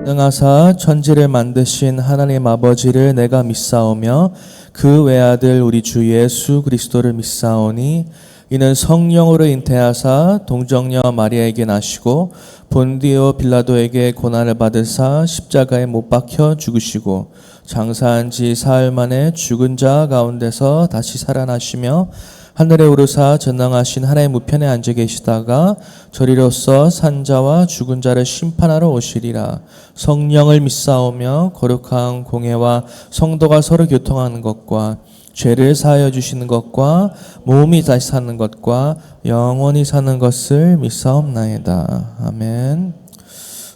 능하사 천지를 만드신 하나님 아버지를 내가 믿사오며 그 외아들 우리 주 예수 그리스도를 믿사오니 이는 성령으로 잉태하사 동정녀 마리아에게 나시고 본디오 빌라도에게 고난을 받으사 십자가에 못 박혀 죽으시고 장사한 지 사흘 만에 죽은 자 가운데서 다시 살아나시며 하늘에 오르사 전능하신 하나님 우편에 앉아 계시다가 저리로서 산자와 죽은 자를 심판하러 오시리라. 성령을 믿사오며 거룩한 공회와 성도가 서로 교통하는 것과 죄를 사하여 주시는 것과 몸이 다시 사는 것과 영원히 사는 것을 믿사옵나이다. 아멘.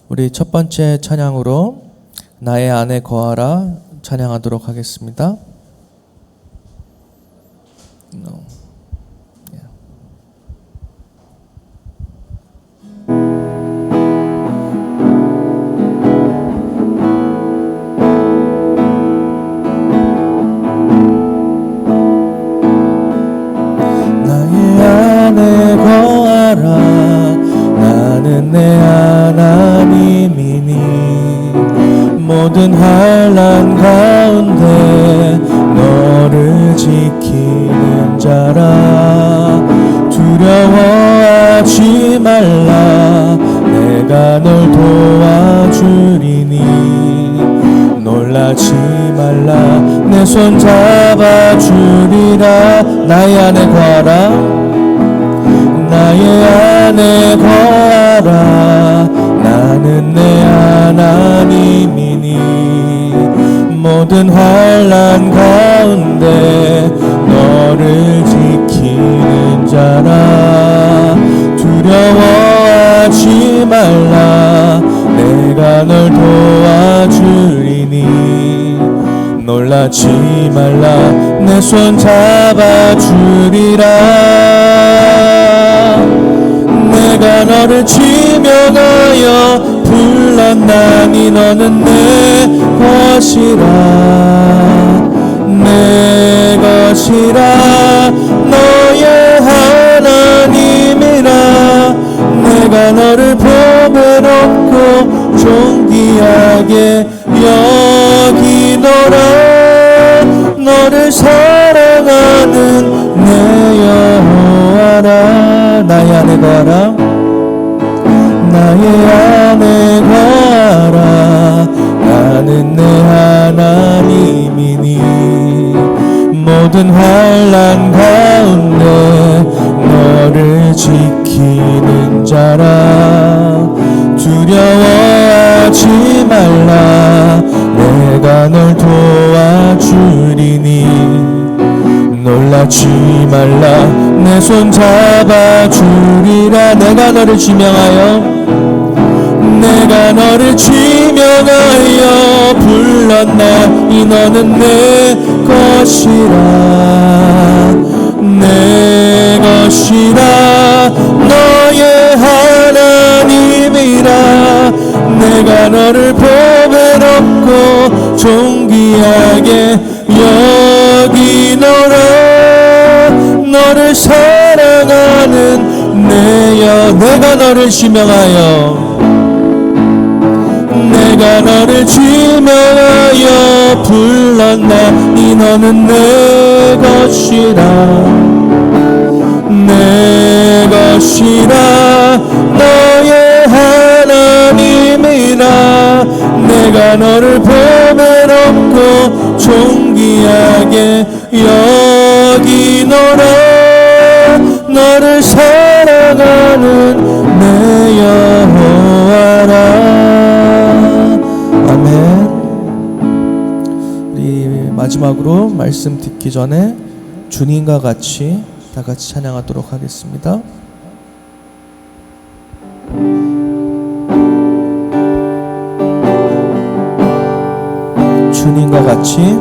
우리 첫 번째 찬양으로 나의 안에 거하라 찬양하도록 하겠습니다. 내 하나님이니 모든 환난 가운데 너를 지키는 자라. 두려워하지 말라 내가 널 도와주리니 놀라지 말라 내 손 잡아주리라. 나의 안에 거하라 나의 안에 거하라. 나는 내 하나님이니 모든 환난 가운데 너를 지키는 자라. 두려워하지 말라 내가 널 도와주리니 놀라지 말라 내 손 잡아주리라. 내가 너를 지명하여 불렀나니 너는 내 것이라. 내 것이라 너의 하나님이라. 내가 너를 복을 얻고 존귀하게 여기노라. 너를 사랑하는 내 여호와라. 나의 안에 거하라 나의 안에 거하라. 나는 내 하나님이니 모든 환난 가운데 너를 지키는 자라. 두려워하지 말라 내가 널 도와주리니 놀라지 말라 내 손 잡아주리라. 내가 너를 지명하여 불렀나니 너는 내 것이라. 내 것이라 너의 하나님이라. 내가 너를 복을 얻고 존귀하게 여기노라. 너를 사랑하는 내가 너를 지명하여 불렀나니 너는 내 것이라. 내 것이라 너의 하나님이라. 내가 너를 복을 얻고 존귀하게 여기노라. 너를 사랑하는 내 여호와라. 아멘. 우리 마지막으로 말씀 듣기 전에 주님과 같이 다 같이 찬양하도록 하겠습니다. 주님과 같이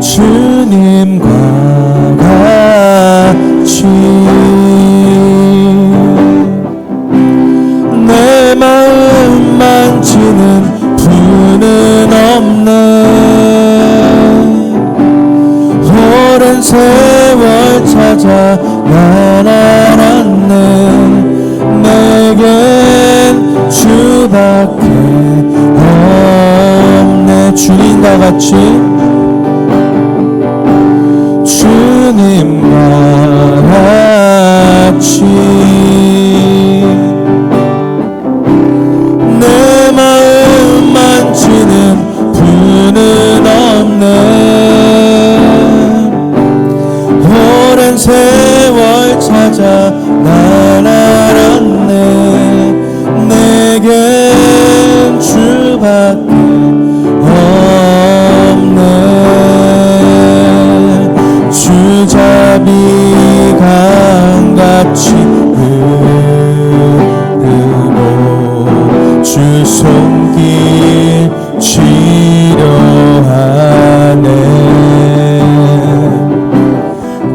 주님과 같이 내 마음 만지는 분은 없네. 오랜 세월 찾아 날 알았네. 내겐 주 주밖에 없네. 주님과 같이, 주님과 같이 내 마음 만지는 분은 없네. 오랜 세월 찾아 날 알았네. 내겐 주밖에 없네. 주잡이 강같이 흐르고 주 손길 치료하네.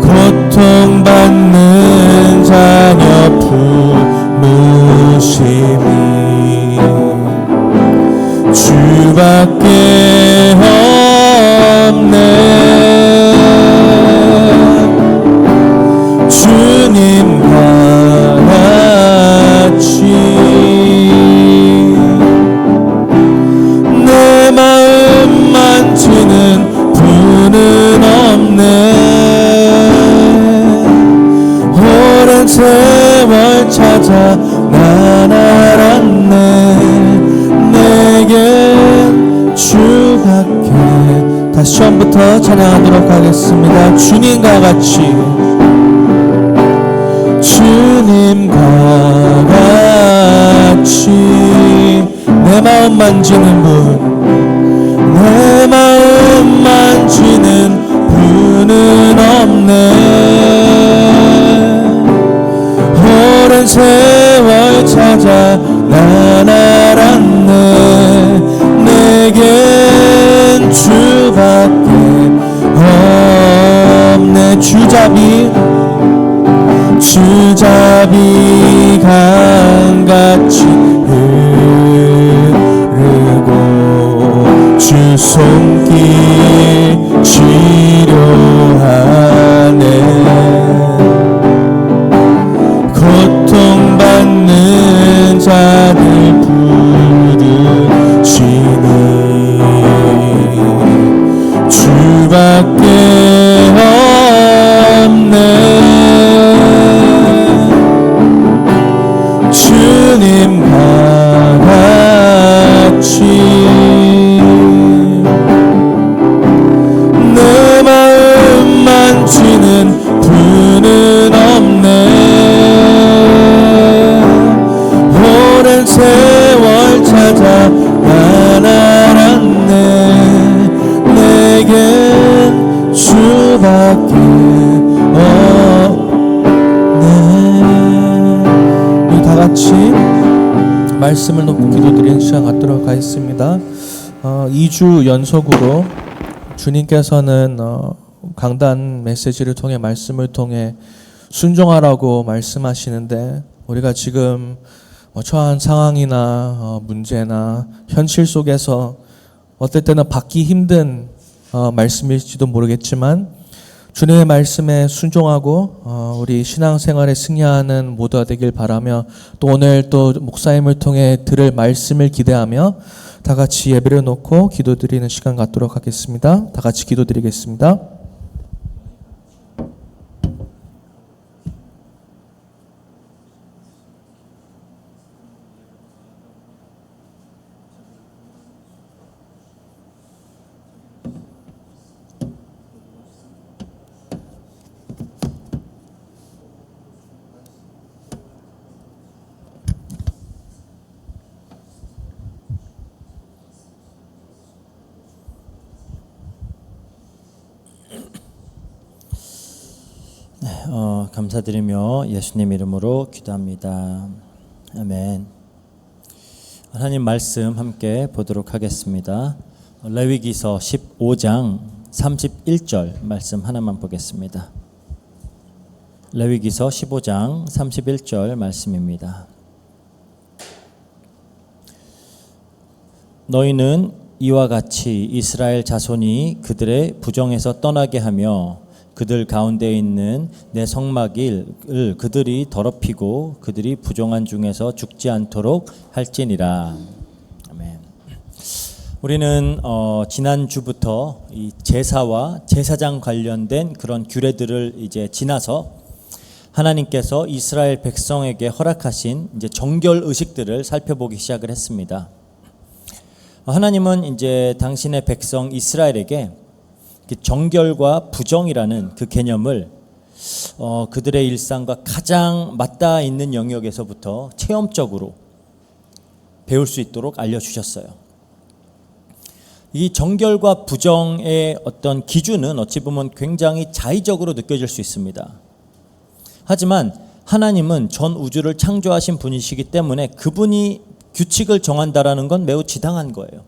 고통받는 자녀 부르심이 주밖에 없네. 주님과 같이 내 마음 만지는 분은 없네. 오랜 세월 찾아 난 알았네. 내겐 주밖에. 다시 처음부터 찬양하도록 하겠습니다. 주님과 같이, 주님과 같이 내 마음 만지는 분, 내 마음 만지는 분은 없네. 오랜 세월 찾아 난 알았네. 내겐 주밖에 없네. 주잡이 강같이 흐르고 주 손길 치료하네. 고통받는 자들 부르시니 주밖에 없네. 주님과 같이 내 마음 만지는 분은 없네. 오랜 세월 찾아 난 알았네. 내겐 주밖에 없네. 다 같이 말씀을 놓고 기도드리는 시간 갖도록 하겠습니다. 2주 연속으로 주님께서는 강단 메시지를 통해 말씀을 통해 순종하라고 말씀하시는데, 우리가 지금 처한 상황이나 문제나 현실 속에서 어떨 때는 받기 힘든 말씀일지도 모르겠지만 주님의 말씀에 순종하고 우리 신앙생활에 승리하는 모두가 되길 바라며, 또 오늘 또 목사님을 통해 들을 말씀을 기대하며 다 같이 예배를 놓고 기도드리는 시간 갖도록 하겠습니다. 다 같이 기도드리겠습니다. 감사드리며 예수님 이름으로 기도합니다. 아멘. 하나님 말씀 함께 보도록 하겠습니다. 레위기서 15장 31절 말씀 하나만 보겠습니다. 레위기서 15장 31절 말씀입니다. 너희는 이와 같이 이스라엘 자손이 그들의 부정에서 떠나게 하며 그들 가운데 있는 내 성막을 그들이 더럽히고 그들이 부정한 중에서 죽지 않도록 할지니라. 아멘. 우리는 지난 주부터 이 제사와 제사장 관련된 그런 규례들을 이제 지나서 하나님께서 이스라엘 백성에게 허락하신 이제 정결 의식들을 살펴보기 시작을 했습니다. 하나님은 이제 당신의 백성 이스라엘에게 정결과 부정이라는 그 개념을 그들의 일상과 가장 맞닿아 있는 영역에서부터 체험적으로 배울 수 있도록 알려주셨어요. 이 정결과 부정의 어떤 기준은 어찌 보면 굉장히 자의적으로 느껴질 수 있습니다. 하지만 하나님은 전 우주를 창조하신 분이시기 때문에 그분이 규칙을 정한다라는 건 매우 지당한 거예요.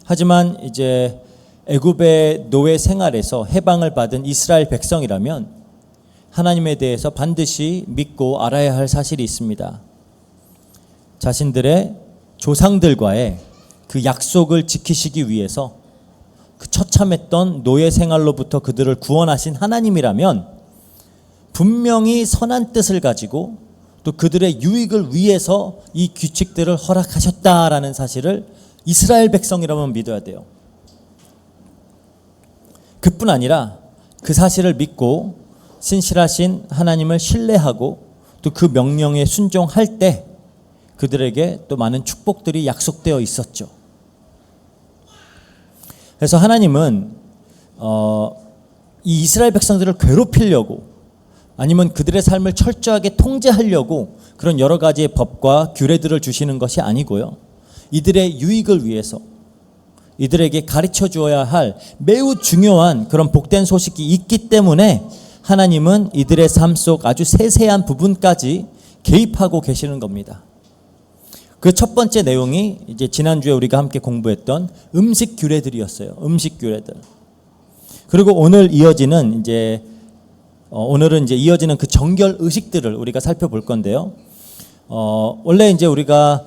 하지만 이제 애굽의 노예 생활에서 해방을 받은 이스라엘 백성이라면 하나님에 대해서 반드시 믿고 알아야 할 사실이 있습니다. 자신들의 조상들과의 그 약속을 지키시기 위해서 그 처참했던 노예 생활로부터 그들을 구원하신 하나님이라면 분명히 선한 뜻을 가지고 또 그들의 유익을 위해서 이 규칙들을 허락하셨다라는 사실을 이스라엘 백성이라면 믿어야 돼요. 그뿐 아니라 그 사실을 믿고 신실하신 하나님을 신뢰하고 또 그 명령에 순종할 때 그들에게 또 많은 축복들이 약속되어 있었죠. 그래서 하나님은 이 이스라엘 백성들을 괴롭히려고 아니면 그들의 삶을 철저하게 통제하려고 그런 여러 가지의 법과 규례들을 주시는 것이 아니고요. 이들의 유익을 위해서 이들에게 가르쳐 주어야 할 매우 중요한 그런 복된 소식이 있기 때문에 하나님은 이들의 삶 속 아주 세세한 부분까지 개입하고 계시는 겁니다. 그 첫 번째 내용이 이제 지난주에 우리가 함께 공부했던 음식 규례들이었어요. 음식 규례들. 그리고 오늘은 이제 이어지는 그 정결 의식들을 우리가 살펴볼 건데요. 원래 이제 우리가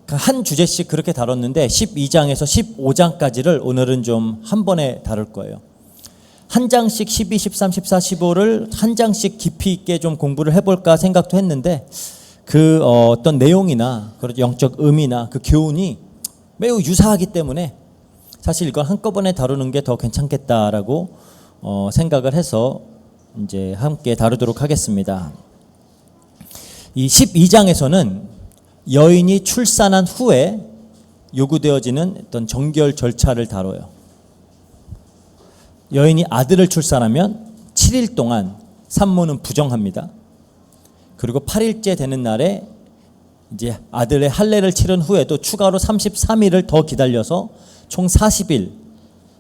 한 주제씩 그렇게 다뤘는데 12장에서 15장까지를 오늘은 좀 한 번에 다룰 거예요. 한 장씩 12, 13, 14, 15를 한 장씩 깊이 있게 좀 공부를 해볼까 생각도 했는데 그 어떤 내용이나 그런 영적 의미나 그 교훈이 매우 유사하기 때문에 사실 이걸 한꺼번에 다루는 게 더 괜찮겠다라고 생각을 해서 이제 함께 다루도록 하겠습니다. 이 12장에서는 여인이 출산한 후에 요구되어지는 어떤 정결 절차를 다뤄요. 여인이 아들을 출산하면 7일 동안 산모는 부정합니다. 그리고 8일째 되는 날에 이제 아들의 할례를 치른 후에도 추가로 33일을 더 기다려서 총 40일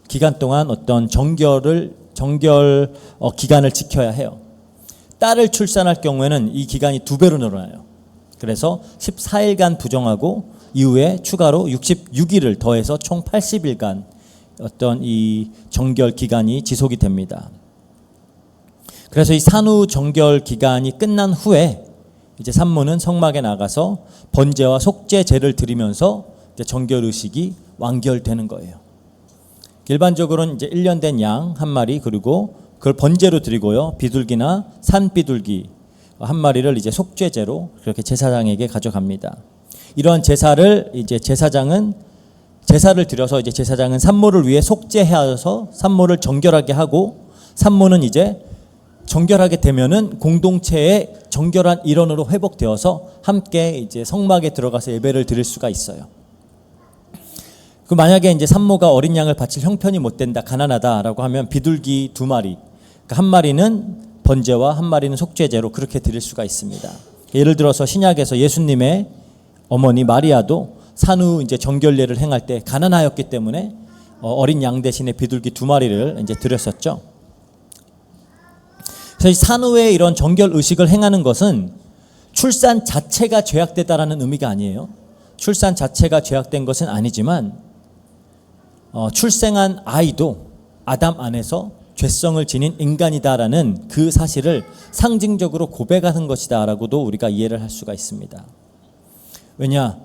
기간 동안 어떤 정결 기간을 지켜야 해요. 딸을 출산할 경우에는 이 기간이 2배로 늘어나요. 그래서 14일간 부정하고 이후에 추가로 66일을 더해서 총 80일간 어떤 이 정결 기간이 지속이 됩니다. 그래서 이 산후 정결 기간이 끝난 후에 이제 산모는 성막에 나가서 번제와 속죄제를 드리면서 이제 정결 의식이 완결되는 거예요. 일반적으로는 이제 1년 된 양 한 마리 그리고 그걸 번제로 드리고요. 비둘기나 산비둘기 한 마리를 이제 속죄제로 그렇게 제사장에게 가져갑니다. 이러한 제사를 이제 제사를 드려서 이제 제사장은 산모를 위해 속죄하여서 산모를 정결하게 하고 산모는 이제 정결하게 되면은 공동체의 정결한 일원으로 회복되어서 함께 이제 성막에 들어가서 예배를 드릴 수가 있어요. 그 만약에 이제 산모가 어린 양을 바칠 형편이 못 된다, 가난하다라고 하면 비둘기 2마리, 그러니까 한 마리는 번제와 한 마리는 속죄제로 그렇게 드릴 수가 있습니다. 예를 들어서 신약에서 예수님의 어머니 마리아도 산후 이제 정결례를 행할 때 가난하였기 때문에 어린 양 대신에 비둘기 2마리를 이제 드렸었죠. 그래서 이 산후의 이런 정결 의식을 행하는 것은 출산 자체가 죄악되다라는 의미가 아니에요. 출산 자체가 죄악된 것은 아니지만 출생한 아이도 아담 안에서 죄성을 지닌 인간이다라는 그 사실을 상징적으로 고백하는 것이다라고도 우리가 이해를 할 수가 있습니다. 왜냐?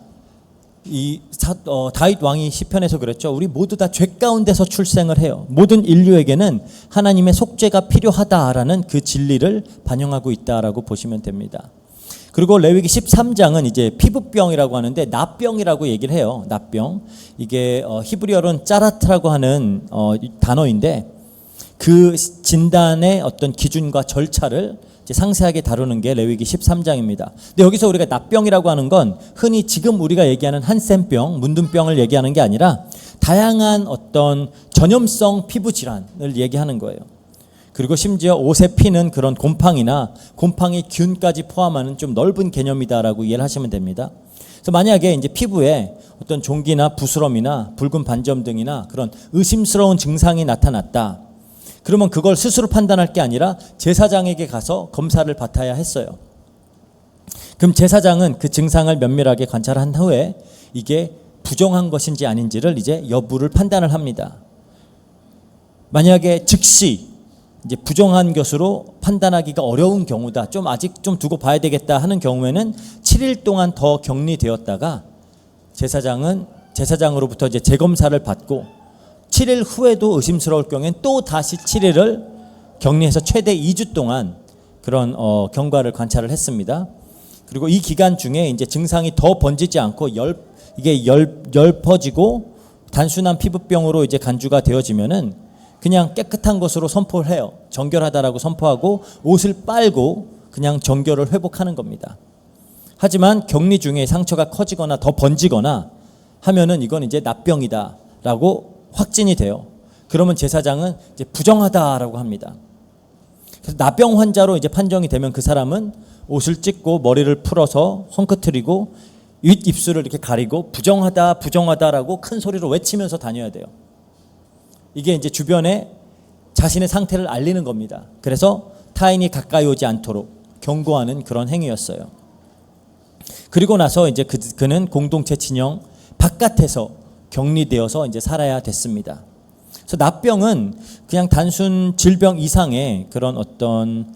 다윗 왕이 시편에서 그랬죠. 우리 모두 다 죄 가운데서 출생을 해요. 모든 인류에게는 하나님의 속죄가 필요하다라는 그 진리를 반영하고 있다라고 보시면 됩니다. 그리고 레위기 13장은 이제 피부병이라고 하는데 납병이라고 얘기를 해요. 납병. 이게 히브리어로는 짜라트라고 하는 단어인데 그 진단의 어떤 기준과 절차를 이제 상세하게 다루는 게 레위기 13장입니다. 근데 여기서 우리가 납병이라고 하는 건 흔히 지금 우리가 얘기하는 한센병, 문둥병을 얘기하는 게 아니라 다양한 어떤 전염성 피부 질환을 얘기하는 거예요. 그리고 심지어 옷에 피는 그런 곰팡이나 곰팡이 균까지 포함하는 좀 넓은 개념이다라고 이해를 하시면 됩니다. 그래서 만약에 이제 피부에 어떤 종기나 부스럼이나 붉은 반점 등이나 그런 의심스러운 증상이 나타났다. 그러면 그걸 스스로 판단할 게 아니라 제사장에게 가서 검사를 받아야 했어요. 그럼 제사장은 그 증상을 면밀하게 관찰한 후에 이게 부정한 것인지 아닌지를 이제 여부를 판단을 합니다. 만약에 즉시 이제 부정한 것으로 판단하기가 어려운 경우다. 좀 아직 좀 두고 봐야 되겠다 하는 경우에는 7일 동안 더 격리되었다가 제사장으로부터 이제 재검사를 받고 7일 후에도 의심스러울 경우엔 또 다시 7일을 격리해서 최대 2주 동안 그런 경과를 관찰을 했습니다. 그리고 이 기간 중에 이제 증상이 더 번지지 않고 이게 열 퍼지고 단순한 피부병으로 이제 간주가 되어지면은 그냥 깨끗한 것으로 선포를 해요. 정결하다라고 선포하고 옷을 빨고 그냥 정결을 회복하는 겁니다. 하지만 격리 중에 상처가 커지거나 더 번지거나 하면은 이건 이제 납병이다라고 확진이 돼요. 그러면 제사장은 이제 부정하다라고 합니다. 그래서 납병 환자로 이제 판정이 되면 그 사람은 옷을 찢고 머리를 풀어서 헝끗거리고 윗입술을 이렇게 가리고 부정하다라고 큰 소리로 외치면서 다녀야 돼요. 이게 이제 주변에 자신의 상태를 알리는 겁니다. 그래서 타인이 가까이 오지 않도록 경고하는 그런 행위였어요. 그리고 나서 이제 그는 공동체 진영 바깥에서 격리되어서 이제 살아야 됐습니다. 그래서 납병은 그냥 단순 질병 이상의 그런 어떤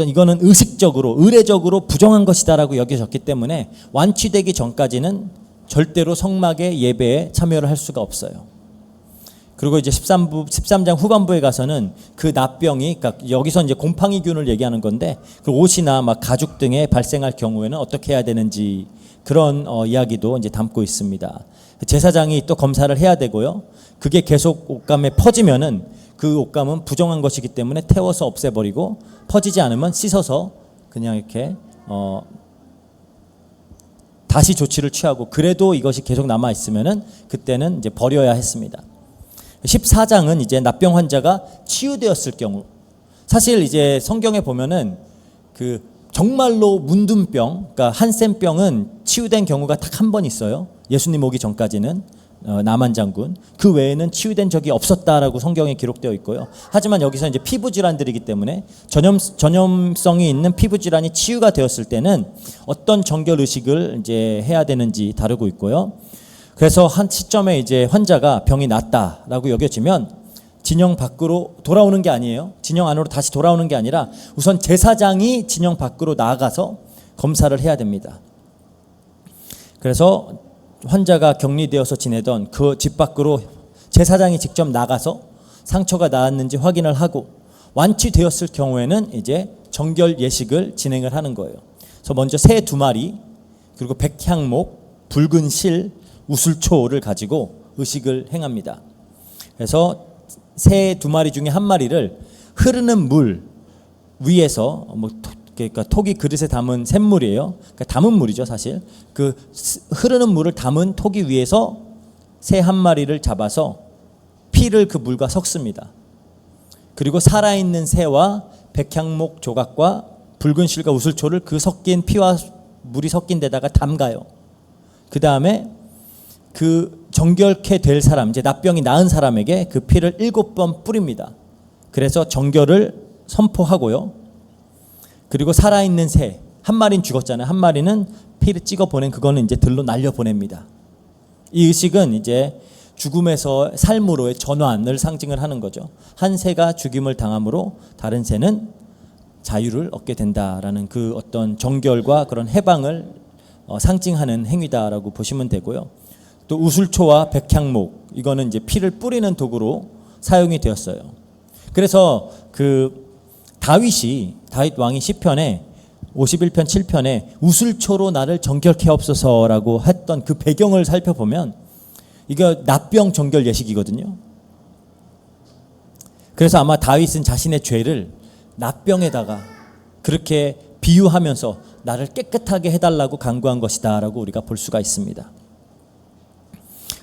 이거는 의례적으로 부정한 것이다라고 여겨졌기 때문에 완치되기 전까지는 절대로 성막의 예배에 참여를 할 수가 없어요. 그리고 이제 13장 후반부에 가서는 그 납병이, 그러니까 여기서 이제 곰팡이균을 얘기하는 건데 그 옷이나 막 가죽 등에 발생할 경우에는 어떻게 해야 되는지 그런 이야기도 이제 담고 있습니다. 제사장이 또 검사를 해야 되고요. 그게 계속 옷감에 퍼지면은 그 옷감은 부정한 것이기 때문에 태워서 없애버리고 퍼지지 않으면 씻어서 그냥 이렇게 다시 조치를 취하고 그래도 이것이 계속 남아 있으면은 그때는 이제 버려야 했습니다. 14장은 이제 납병 환자가 치유되었을 경우, 사실 이제 성경에 보면은 그 정말로 문둥병, 그러니까 한센병은 치유된 경우가 딱 한 번 있어요. 예수님 오기 전까지는 나만 장군. 그 외에는 치유된 적이 없었다라고 성경에 기록되어 있고요. 하지만 여기서 이제 피부 질환들이기 때문에 전염성이 있는 피부 질환이 치유가 되었을 때는 어떤 정결 의식을 이제 해야 되는지 다루고 있고요. 그래서 한 시점에 이제 환자가 병이 낫다라고 여겨지면 진영 밖으로 돌아오는 게 아니에요. 진영 안으로 다시 돌아오는 게 아니라 우선 제사장이 진영 밖으로 나아가서 검사를 해야 됩니다. 그래서 환자가 격리되어서 지내던 그 집 밖으로 제사장이 직접 나가서 상처가 나았는지 확인을 하고 완치되었을 경우에는 이제 정결 예식을 진행을 하는 거예요. 그래서 먼저 새 2마리, 그리고 백향목, 붉은 실, 우슬초를 가지고 의식을 행합니다. 그래서 새 2마리 중에 1마리를 흐르는 물 위에서 그러니까 톡이 그릇에 담은 샘물이에요. 그러니까 담은 물이죠, 사실. 그 흐르는 물을 담은 톡이 위에서 새 1마리를 잡아서 피를 그 물과 섞습니다. 그리고 살아있는 새와 백향목 조각과 붉은 실과 우슬초를 그 섞인 피와 물이 섞인 데다가 담가요. 그 다음에 그 정결케 될 사람, 이제 납병이 나은 사람에게 그 피를 7번 뿌립니다. 그래서 정결을 선포하고요. 그리고 살아있는 새, 1마리는 죽었잖아요. 1마리는 피를 찍어 보낸 그거는 이제 들로 날려 보냅니다. 이 의식은 이제 죽음에서 삶으로의 전환을 상징을 하는 거죠. 한 새가 죽임을 당함으로 다른 새는 자유를 얻게 된다라는 그 어떤 정결과 그런 해방을 상징하는 행위다라고 보시면 되고요. 또 우술초와 백향목, 이거는 이제 피를 뿌리는 도구로 사용이 되었어요. 그래서 그 다윗 왕이 시편에 51편 7편에 우술초로 나를 정결케 하옵소서라고 했던 그 배경을 살펴보면 이거 납병 정결 예식이거든요. 그래서 아마 다윗은 자신의 죄를 납병에다가 그렇게 비유하면서 나를 깨끗하게 해달라고 간구한 것이다 라고 우리가 볼 수가 있습니다.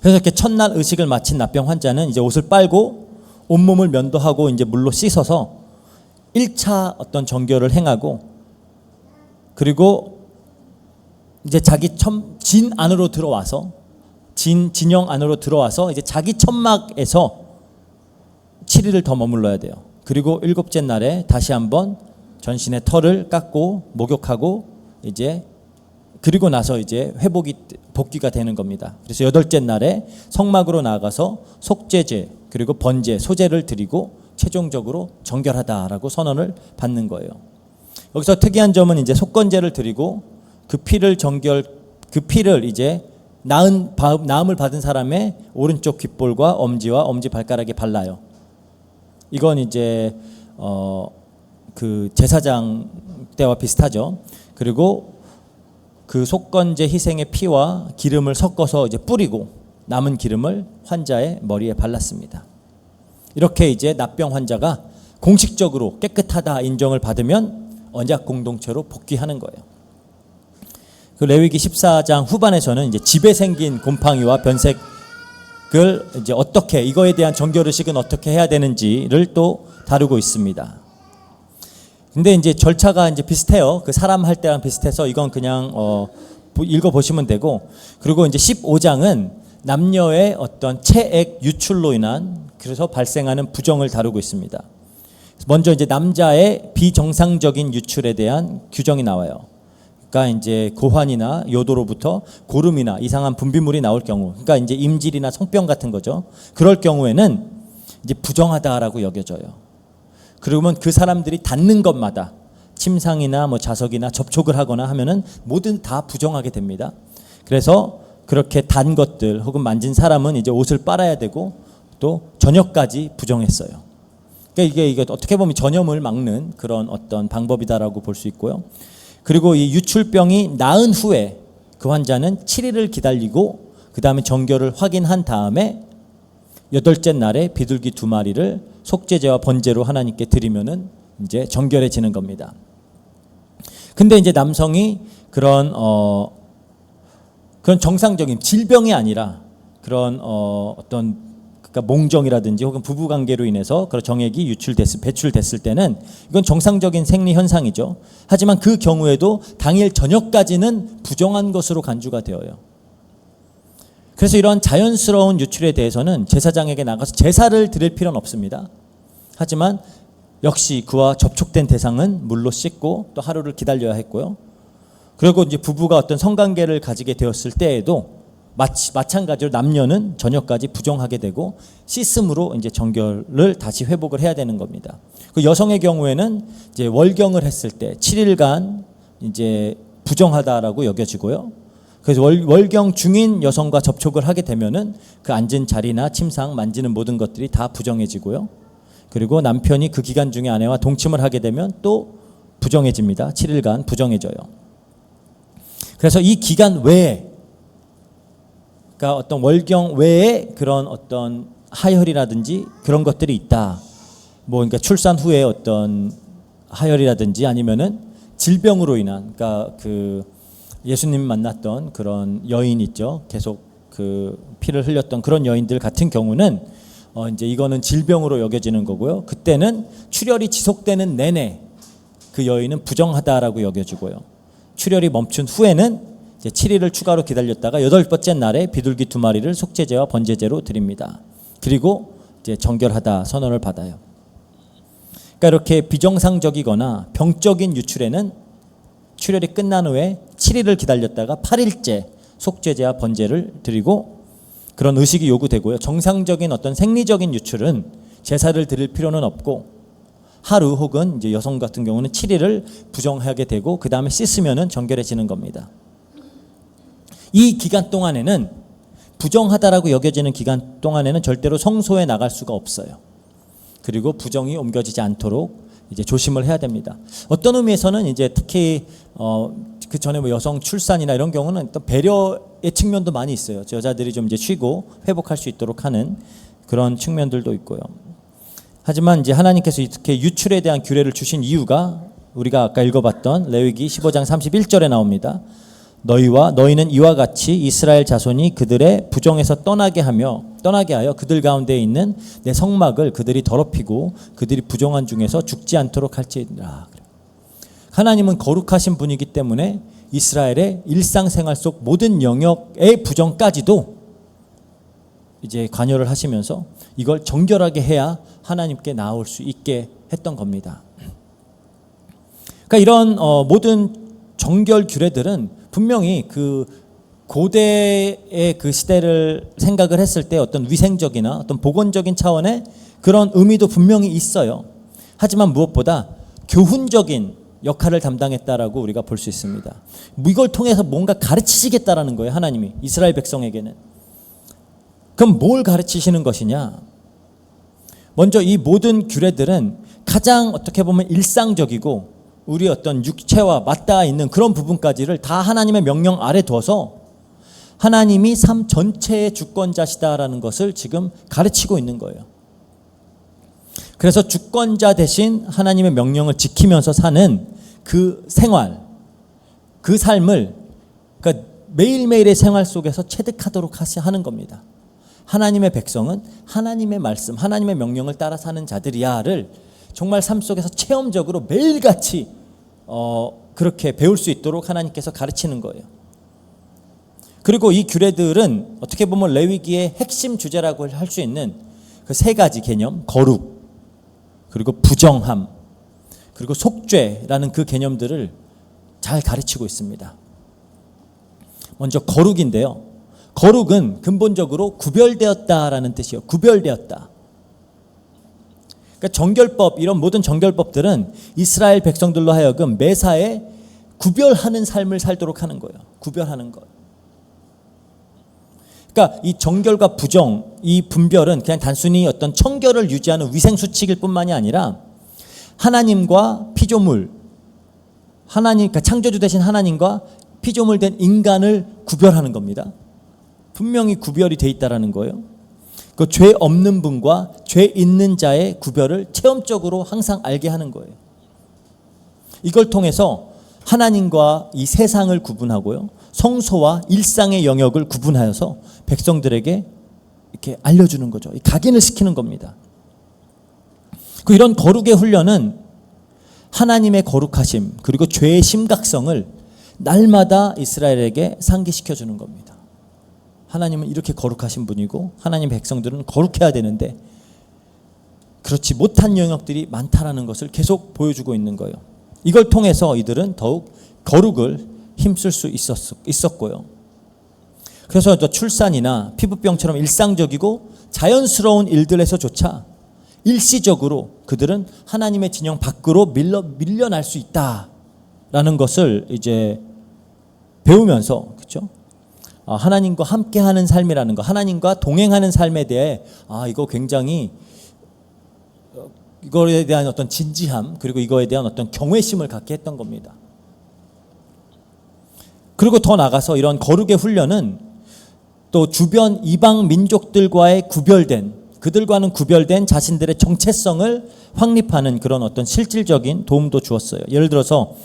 그래서 이렇게 첫날 의식을 마친 납병 환자는 이제 옷을 빨고 온몸을 면도하고 이제 물로 씻어서 1차 어떤 정결을 행하고, 그리고 이제 자기 진 안으로 들어와서 진영 안으로 들어와서 이제 자기 천막에서 7일을 더 머물러야 돼요. 그리고 7째 날에 다시 한번 전신의 털을 깎고 목욕하고 이제 그리고 나서 이제 복귀가 되는 겁니다. 그래서 8째 날에 성막으로 나아가서 속죄제 그리고 번제 소제를 드리고 최종적으로 정결하다라고 선언을 받는 거예요. 여기서 특이한 점은 이제 속건제를 드리고 그 피를 이제 나음을 받은 사람의 오른쪽 귓볼과 엄지와 엄지 발가락에 발라요. 이건 이제 그 제사장 때와 비슷하죠. 그리고 그 속건제 희생의 피와 기름을 섞어서 이제 뿌리고 남은 기름을 환자의 머리에 발랐습니다. 이렇게 이제 납병 환자가 공식적으로 깨끗하다 인정을 받으면 언약 공동체로 복귀하는 거예요. 그 레위기 14장 후반에서는 이제 집에 생긴 곰팡이와 변색을 이제 어떻게, 이거에 대한 정결 의식은 어떻게 해야 되는지를 또 다루고 있습니다. 근데 이제 절차가 이제 비슷해요. 그 사람 할 때랑 비슷해서 이건 그냥 읽어 보시면 되고, 그리고 이제 15장은 남녀의 어떤 체액 유출로 인한 그래서 발생하는 부정을 다루고 있습니다. 먼저 이제 남자의 비정상적인 유출에 대한 규정이 나와요. 그러니까 이제 고환이나 요도로부터 고름이나 이상한 분비물이 나올 경우, 그러니까 이제 임질이나 성병 같은 거죠. 그럴 경우에는 이제 부정하다라고 여겨져요. 그러면 그 사람들이 닿는 것마다 침상이나 뭐 자석이나 접촉을 하거나 하면은 뭐든 다 부정하게 됩니다. 그래서 그렇게 단 것들 혹은 만진 사람은 이제 옷을 빨아야 되고 또 저녁까지 부정했어요. 그러니까 이게 어떻게 보면 전염을 막는 그런 어떤 방법이다라고 볼 수 있고요. 그리고 이 유출병이 나은 후에 그 환자는 7일을 기다리고 그 다음에 정결을 확인한 다음에 8째 날에 비둘기 2마리를 속죄제와 번제로 하나님께 드리면은 이제 정결해지는 겁니다. 근데 이제 남성이 그런 정상적인 질병이 아니라 그런 어떤 그러니까 몽정이라든지 혹은 부부관계로 인해서 그런 정액이 배출됐을 때는 이건 정상적인 생리 현상이죠. 하지만 그 경우에도 당일 저녁까지는 부정한 것으로 간주가 되어요. 그래서 이런 자연스러운 유출에 대해서는 제사장에게 나가서 제사를 드릴 필요는 없습니다. 하지만 역시 그와 접촉된 대상은 물로 씻고 또 하루를 기다려야 했고요. 그리고 이제 부부가 어떤 성관계를 가지게 되었을 때에도 마찬가지로 남녀는 저녁까지 부정하게 되고 씻음으로 이제 정결을 다시 회복을 해야 되는 겁니다. 그 여성의 경우에는 이제 월경을 했을 때 7일간 이제 부정하다라고 여겨지고요. 그래서 월경 중인 여성과 접촉을 하게 되면은 그 앉은 자리나 침상 만지는 모든 것들이 다 부정해지고요. 그리고 남편이 그 기간 중에 아내와 동침을 하게 되면 또 부정해집니다. 7일간 부정해져요. 그래서 이 기간 외에, 그러니까 어떤 월경 외에 그런 어떤 하혈이라든지 그런 것들이 있다. 뭐 그러니까 출산 후에 어떤 하혈이라든지 아니면은 질병으로 인한, 그러니까 그 예수님 만났던 그런 여인 있죠. 계속 그 피를 흘렸던 그런 여인들 같은 경우는 이제 이거는 질병으로 여겨지는 거고요. 그때는 출혈이 지속되는 내내 그 여인은 부정하다라고 여겨지고요. 출혈이 멈춘 후에는 이제 7일을 추가로 기다렸다가 8번째 날에 비둘기 2마리를 속죄제와 번제제로 드립니다. 그리고 이제 정결하다 선언을 받아요. 그러니까 이렇게 비정상적이거나 병적인 유출에는 출혈이 끝난 후에 7일을 기다렸다가 8일째 속죄제와 번제를 드리고 그런 의식이 요구되고요. 정상적인 어떤 생리적인 유출은 제사를 드릴 필요는 없고 하루 혹은 이제 여성 같은 경우는 7일을 부정하게 되고 그 다음에 씻으면은 정결해지는 겁니다. 이 기간 동안에는 부정하다라고 여겨지는 기간 동안에는 절대로 성소에 나갈 수가 없어요. 그리고 부정이 옮겨지지 않도록 이제 조심을 해야 됩니다. 어떤 의미에서는 이제 특히 그 전에 뭐 여성 출산이나 이런 경우는 또 배려의 측면도 많이 있어요. 여자들이 좀 이제 쉬고 회복할 수 있도록 하는 그런 측면들도 있고요. 하지만 이제 하나님께서 이렇게 유출에 대한 규례를 주신 이유가 우리가 아까 읽어봤던 레위기 15장 31절에 나옵니다. 너희는 이와 같이 이스라엘 자손이 그들의 부정에서 떠나게 하여 그들 가운데 있는 내 성막을 그들이 더럽히고 그들이 부정한 중에서 죽지 않도록 할지니라. 하나님은 거룩하신 분이기 때문에 이스라엘의 일상생활 속 모든 영역의 부정까지도 이제 관여를 하시면서 이걸 정결하게 해야 하나님께 나올 수 있게 했던 겁니다. 그러니까 이런 모든 정결 규례들은 분명히 그 고대의 그 시대를 생각을 했을 때 어떤 위생적이나 어떤 복원적인 차원의 그런 의미도 분명히 있어요. 하지만 무엇보다 교훈적인 역할을 담당했다라고 우리가 볼 수 있습니다. 이걸 통해서 뭔가 가르치시겠다라는 거예요. 하나님이 이스라엘 백성에게는. 그럼 뭘 가르치시는 것이냐? 먼저 이 모든 규례들은 가장 어떻게 보면 일상적이고 우리 어떤 육체와 맞닿아 있는 그런 부분까지를 다 하나님의 명령 아래 둬서 하나님이 삶 전체의 주권자시다라는 것을 지금 가르치고 있는 거예요. 그래서 주권자 대신 하나님의 명령을 지키면서 사는 그 생활, 그 삶을 그러니까 매일매일의 생활 속에서 체득하도록 하는 겁니다. 하나님의 백성은 하나님의 말씀, 하나님의 명령을 따라 사는 자들이야를 정말 삶 속에서 체험적으로 매일같이 그렇게 배울 수 있도록 하나님께서 가르치는 거예요. 그리고 이 규례들은 어떻게 보면 레위기의 핵심 주제라고 할 수 있는 그 세 가지 개념, 거룩, 그리고 부정함, 그리고 속죄라는 그 개념들을 잘 가르치고 있습니다. 먼저 거룩인데요. 거룩은 근본적으로 구별되었다라는 뜻이에요. 구별되었다. 그러니까 정결법, 이런 모든 정결법들은 이스라엘 백성들로 하여금 매사에 구별하는 삶을 살도록 하는 거예요. 구별하는 것. 그러니까 이 정결과 부정, 이 분별은 그냥 단순히 어떤 청결을 유지하는 위생수칙일 뿐만이 아니라 하나님과 피조물, 그러니까 창조주 되신 하나님과 피조물 된 인간을 구별하는 겁니다. 분명히 구별이 돼 있다라는 거예요. 그 죄 없는 분과 죄 있는 자의 구별을 체험적으로 항상 알게 하는 거예요. 이걸 통해서 하나님과 이 세상을 구분하고요, 성소와 일상의 영역을 구분하여서 백성들에게 이렇게 알려주는 거죠. 각인을 시키는 겁니다. 그 이런 거룩의 훈련은 하나님의 거룩하심 그리고 죄의 심각성을 날마다 이스라엘에게 상기시켜 주는 겁니다. 하나님은 이렇게 거룩하신 분이고 하나님 백성들은 거룩해야 되는데 그렇지 못한 영역들이 많다라는 것을 계속 보여주고 있는 거예요. 이걸 통해서 이들은 더욱 거룩을 힘쓸 수 있었고요. 그래서 출산이나 피부병처럼 일상적이고 자연스러운 일들에서조차 일시적으로 그들은 하나님의 진영 밖으로 밀려날 수 있다라는 것을 이제 배우면서, 그렇죠? 하나님과 함께하는 삶이라는 것, 하나님과 동행하는 삶에 대해 이거 굉장히 이거에 대한 어떤 진지함 그리고 이거에 대한 어떤 경외심을 갖게 했던 겁니다. 그리고 더 나가서 이런 거룩의 훈련은 또 주변 이방 민족들과의 그들과는 구별된 자신들의 정체성을 확립하는 그런 어떤 실질적인 도움도 주었어요. 예를 들어서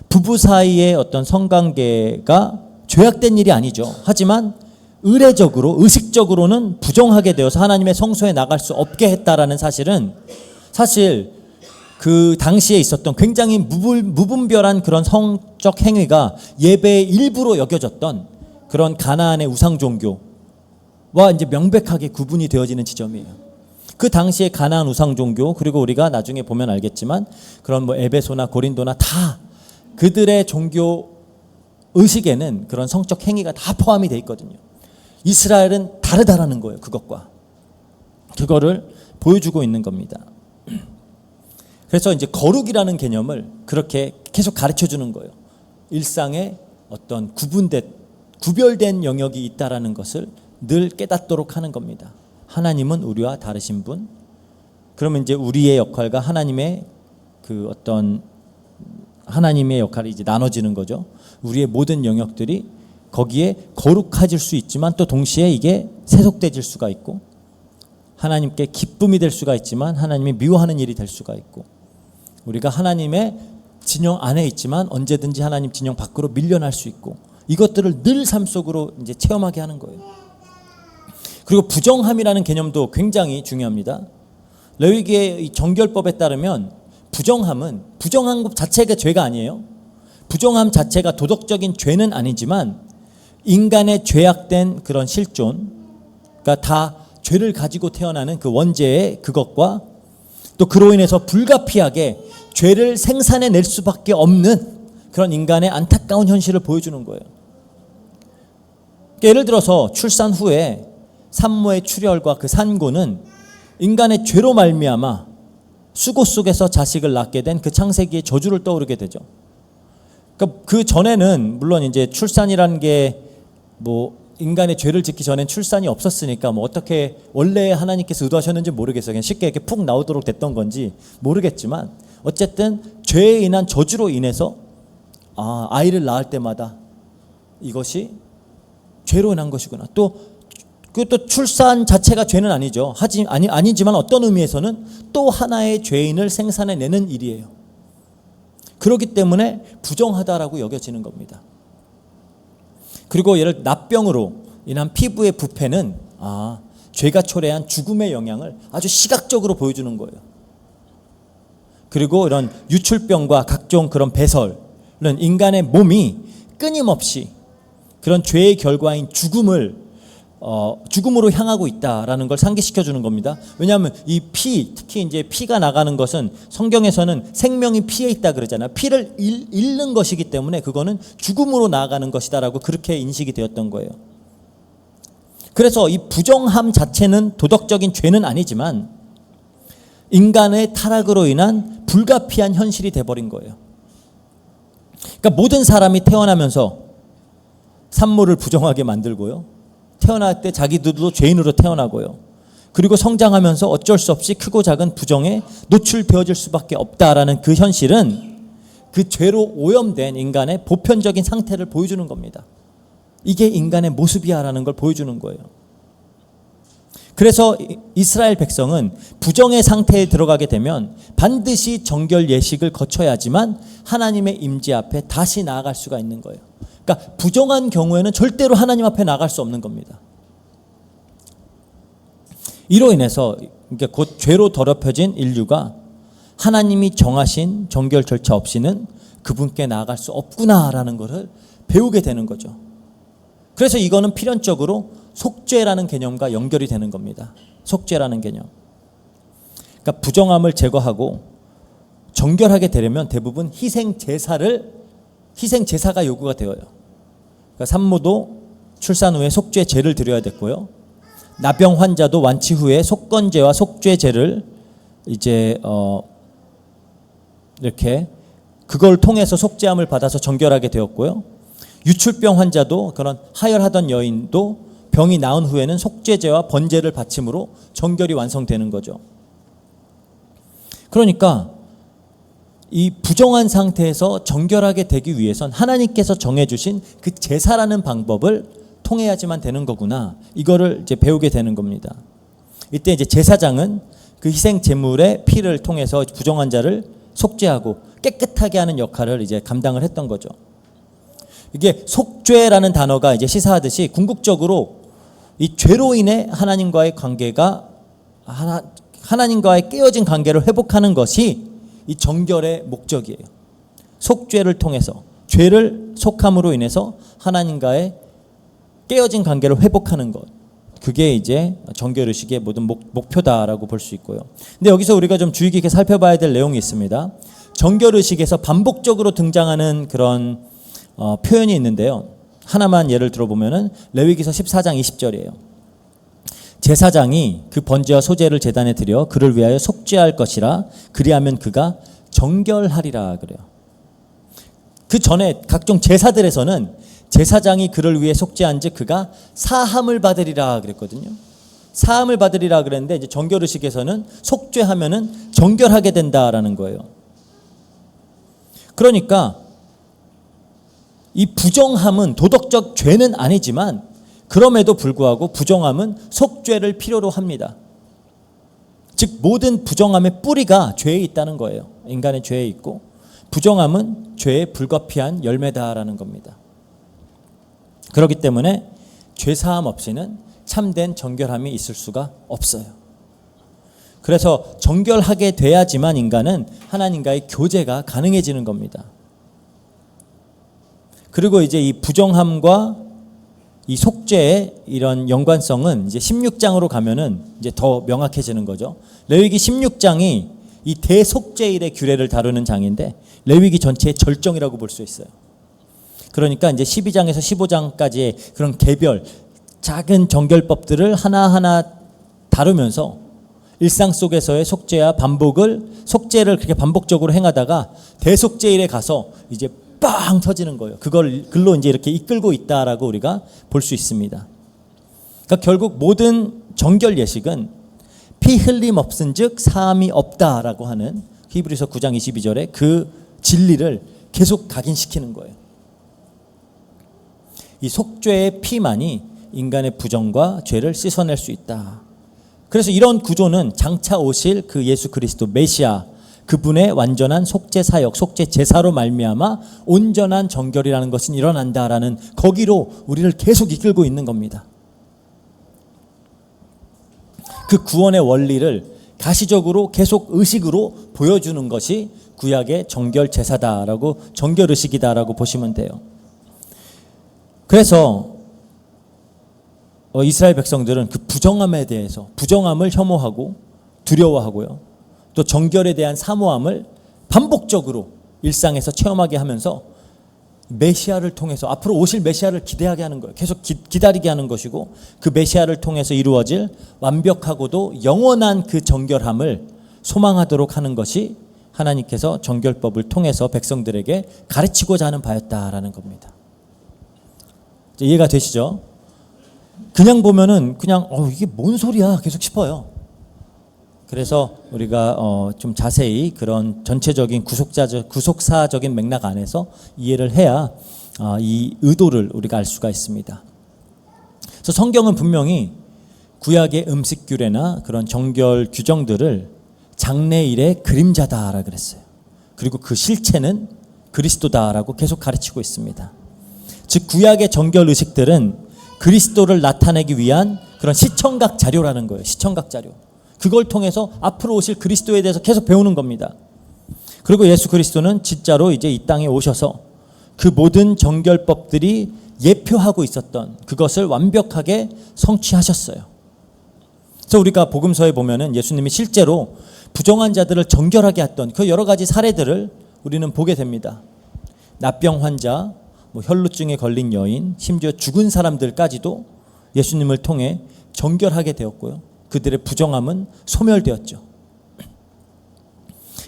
부부 사이의 어떤 성관계가 죄악된 일이 아니죠. 하지만 의식적으로는 부정하게 되어서 하나님의 성소에 나갈 수 없게 했다라는 사실은 사실 그 당시에 있었던 굉장히 무분별한 그런 성적 행위가 예배의 일부로 여겨졌던 그런 가나안의 우상 종교와 이제 명백하게 구분이 되어지는 지점이에요. 그 당시에 가나안 우상 종교, 그리고 우리가 나중에 보면 알겠지만 그런 뭐 에베소나 고린도나 다 그들의 종교 의식에는 그런 성적 행위가 다 포함이 돼 있거든요. 이스라엘은 다르다라는 거예요. 그거를 보여주고 있는 겁니다. 그래서 이제 거룩이라는 개념을 그렇게 계속 가르쳐 주는 거예요. 일상의 어떤 구별된 영역이 있다라는 것을 늘 깨닫도록 하는 겁니다. 하나님은 우리와 다르신 분. 그러면 이제 우리의 역할과 하나님의 그 어떤 하나님의 역할이 이제 나눠지는 거죠. 우리의 모든 영역들이 거기에 거룩해질 수 있지만 또 동시에 이게 세속되질 수가 있고, 하나님께 기쁨이 될 수가 있지만 하나님이 미워하는 일이 될 수가 있고, 우리가 하나님의 진영 안에 있지만 언제든지 하나님 진영 밖으로 밀려날 수 있고, 이것들을 늘 삶 속으로 이제 체험하게 하는 거예요. 그리고 부정함이라는 개념도 굉장히 중요합니다. 레위기의 정결법에 따르면 부정한 것 자체가 죄가 아니에요. 부정함 자체가 도덕적인 죄는 아니지만 인간의 죄악된 그런 실존, 그러니까 다 죄를 가지고 태어나는 그 원죄의 그것과 또 그로 인해서 불가피하게 죄를 생산해낼 수밖에 없는 그런 인간의 안타까운 현실을 보여주는 거예요. 예를 들어서 출산 후에 산모의 출혈과 그 산고는 인간의 죄로 말미암아 수고 속에서 자식을 낳게 된 그 창세기의 저주를 떠오르게 되죠. 그러니까 그 전에는 물론 이제 출산이라는 게 뭐 인간의 죄를 짓기 전엔 출산이 없었으니까 뭐 어떻게 원래 하나님께서 의도하셨는지 모르겠어요. 그냥 쉽게 이렇게 푹 나오도록 됐던 건지 모르겠지만 어쨌든 죄에 인한 저주로 인해서 아이를 낳을 때마다 이것이 죄로 인한 것이구나. 또 출산 자체가 죄는 아니죠. 아니지만 어떤 의미에서는 또 하나의 죄인을 생산해내는 일이에요. 그렇기 때문에 부정하다라고 여겨지는 겁니다. 그리고 예를 납병으로 인한 피부의 부패는 죄가 초래한 죽음의 영향을 아주 시각적으로 보여주는 거예요. 그리고 이런 유출병과 각종 그런 배설은 인간의 몸이 끊임없이 그런 죄의 결과인 죽음으로 향하고 있다라는 걸 상기시켜 주는 겁니다. 왜냐하면 이 특히 이제 피가 나가는 것은 성경에서는 생명이 피에 있다 그러잖아요. 피를 잃는 것이기 때문에 그거는 죽음으로 나아가는 것이다라고 그렇게 인식이 되었던 거예요. 그래서 이 부정함 자체는 도덕적인 죄는 아니지만 인간의 타락으로 인한 불가피한 현실이 돼버린 거예요. 그러니까 모든 사람이 태어나면서 산모를 부정하게 만들고요. 태어날 때 자기들도 죄인으로 태어나고요. 그리고 성장하면서 어쩔 수 없이 크고 작은 부정에 노출되어질 수밖에 없다라는 그 현실은 그 죄로 오염된 인간의 보편적인 상태를 보여주는 겁니다. 이게 인간의 모습이야라는 걸 보여주는 거예요. 그래서 이스라엘 백성은 부정의 상태에 들어가게 되면 반드시 정결 예식을 거쳐야지만 하나님의 임재 앞에 다시 나아갈 수가 있는 거예요. 그러니까 부정한 경우에는 절대로 하나님 앞에 나갈 수 없는 겁니다. 이로 인해서 곧 죄로 더럽혀진 인류가 하나님이 정하신 정결 절차 없이는 그분께 나아갈 수 없구나라는 것을 배우게 되는 거죠. 그래서 이거는 필연적으로 속죄라는 개념과 연결이 되는 겁니다. 속죄라는 개념. 그러니까 부정함을 제거하고 정결하게 되려면 대부분 희생 제사가 요구가 되어요. 그러니까 산모도 출산 후에 속죄 제를 드려야 됐고요. 나병 환자도 완치 후에 속건제와 속죄제를 이제 이렇게 그걸 통해서 속죄함을 받아서 정결하게 되었고요. 유출병 환자도 그런 하혈하던 여인도 병이 나은 후에는 속죄제와 번제를 바침으로 정결이 완성되는 거죠. 그러니까 이 부정한 상태에서 정결하게 되기 위해선 하나님께서 정해주신 그 제사라는 방법을 통해야지만 되는 거구나. 이거를 이제 배우게 되는 겁니다. 이때 이제 제사장은 그 희생 제물의 피를 통해서 부정한 자를 속죄하고 깨끗하게 하는 역할을 이제 감당을 했던 거죠. 이게 속죄라는 단어가 이제 시사하듯이 궁극적으로 이 죄로 인해 하나님과의 관계가 하나님과의 깨어진 관계를 회복하는 것이 이 정결의 목적이에요. 속죄를 통해서 죄를 속함으로 인해서 하나님과의 깨어진 관계를 회복하는 것, 그게 이제 정결의식의 모든 목표다라고 볼 수 있고요. 근데 여기서 우리가 좀 주의 깊게 살펴봐야 될 내용이 있습니다. 정결의식에서 반복적으로 등장하는 그런 표현이 있는데요. 하나만 예를 들어보면은 레위기서 14장 20절이에요. 제사장이 그 번제와 소제를 제단에 드려 그를 위하여 속죄할 것이라 그리하면 그가 정결하리라 그래요. 그 전에 각종 제사들에서는 제사장이 그를 위해 속죄한즉 그가 사함을 받으리라 그랬거든요. 사함을 받으리라 그랬는데 이제 정결의식에서는 속죄하면은 정결하게 된다라는 거예요. 그러니까 이 부정함은 도덕적 죄는 아니지만 그럼에도 불구하고 부정함은 속죄를 필요로 합니다. 즉 모든 부정함의 뿌리가 죄에 있다는 거예요. 인간의 죄에 있고 부정함은 죄에 불가피한 열매다라는 겁니다. 그렇기 때문에 죄사함 없이는 참된 정결함이 있을 수가 없어요. 그래서 정결하게 돼야지만 인간은 하나님과의 교제가 가능해지는 겁니다. 그리고 이제 이 부정함과 이 속죄의 이런 연관성은 이제 16장으로 가면은 이제 더 명확해지는 거죠. 레위기 16장이 이 대속죄일의 규례를 다루는 장인데 레위기 전체의 절정이라고 볼 수 있어요. 그러니까 이제 12장에서 15장까지의 그런 개별 작은 정결법들을 하나하나 다루면서 일상 속에서의 속죄와 속죄를 그렇게 반복적으로 행하다가 대속죄일에 가서 이제 빵 터지는 거예요. 그걸 글로 이제 이렇게 이끌고 있다라고 우리가 볼 수 있습니다. 그러니까 결국 모든 정결 예식은 피 흘림 없은즉 사함이 없다라고 하는 히브리서 9장 22절에 그 진리를 계속 각인시키는 거예요. 이 속죄의 피만이 인간의 부정과 죄를 씻어낼 수 있다. 그래서 이런 구조는 장차 오실 그 예수 그리스도 메시아 그분의 완전한 속죄 사역, 속죄 제사로 말미암아 온전한 정결이라는 것은 일어난다라는 거기로 우리를 계속 이끌고 있는 겁니다. 그 구원의 원리를 가시적으로 계속 의식으로 보여주는 것이 구약의 정결 제사다라고 정결 의식이다라고 보시면 돼요. 그래서 이스라엘 백성들은 그 부정함에 대해서 부정함을 혐오하고 두려워하고요. 또 정결에 대한 사모함을 반복적으로 일상에서 체험하게 하면서 메시아를 통해서 앞으로 오실 메시아를 기대하게 하는 거예요. 계속 기다리게 하는 것이고 그 메시아를 통해서 이루어질 완벽하고도 영원한 그 정결함을 소망하도록 하는 것이 하나님께서 정결법을 통해서 백성들에게 가르치고자 하는 바였다라는 겁니다. 이해가 되시죠? 그냥 보면은 그냥 이게 뭔 소리야 계속 싶어요. 그래서 우리가 좀 자세히 그런 전체적인 구속사적인 맥락 안에서 이해를 해야 이 의도를 우리가 알 수가 있습니다. 그래서 성경은 분명히 구약의 음식 규례나 그런 정결 규정들을 장래일의 그림자다라 그랬어요. 그리고 그 실체는 그리스도다라고 계속 가르치고 있습니다. 즉 구약의 정결 의식들은 그리스도를 나타내기 위한 그런 시청각 자료라는 거예요. 시청각 자료. 그걸 통해서 앞으로 오실 그리스도에 대해서 계속 배우는 겁니다. 그리고 예수 그리스도는 진짜로 이제 이 땅에 오셔서 그 모든 정결법들이 예표하고 있었던 그것을 완벽하게 성취하셨어요. 그래서 우리가 복음서에 보면은 예수님이 실제로 부정한 자들을 정결하게 했던 그 여러 가지 사례들을 우리는 보게 됩니다. 납병 환자, 혈루증에 걸린 여인, 심지어 죽은 사람들까지도 예수님을 통해 정결하게 되었고요. 그들의 부정함은 소멸되었죠.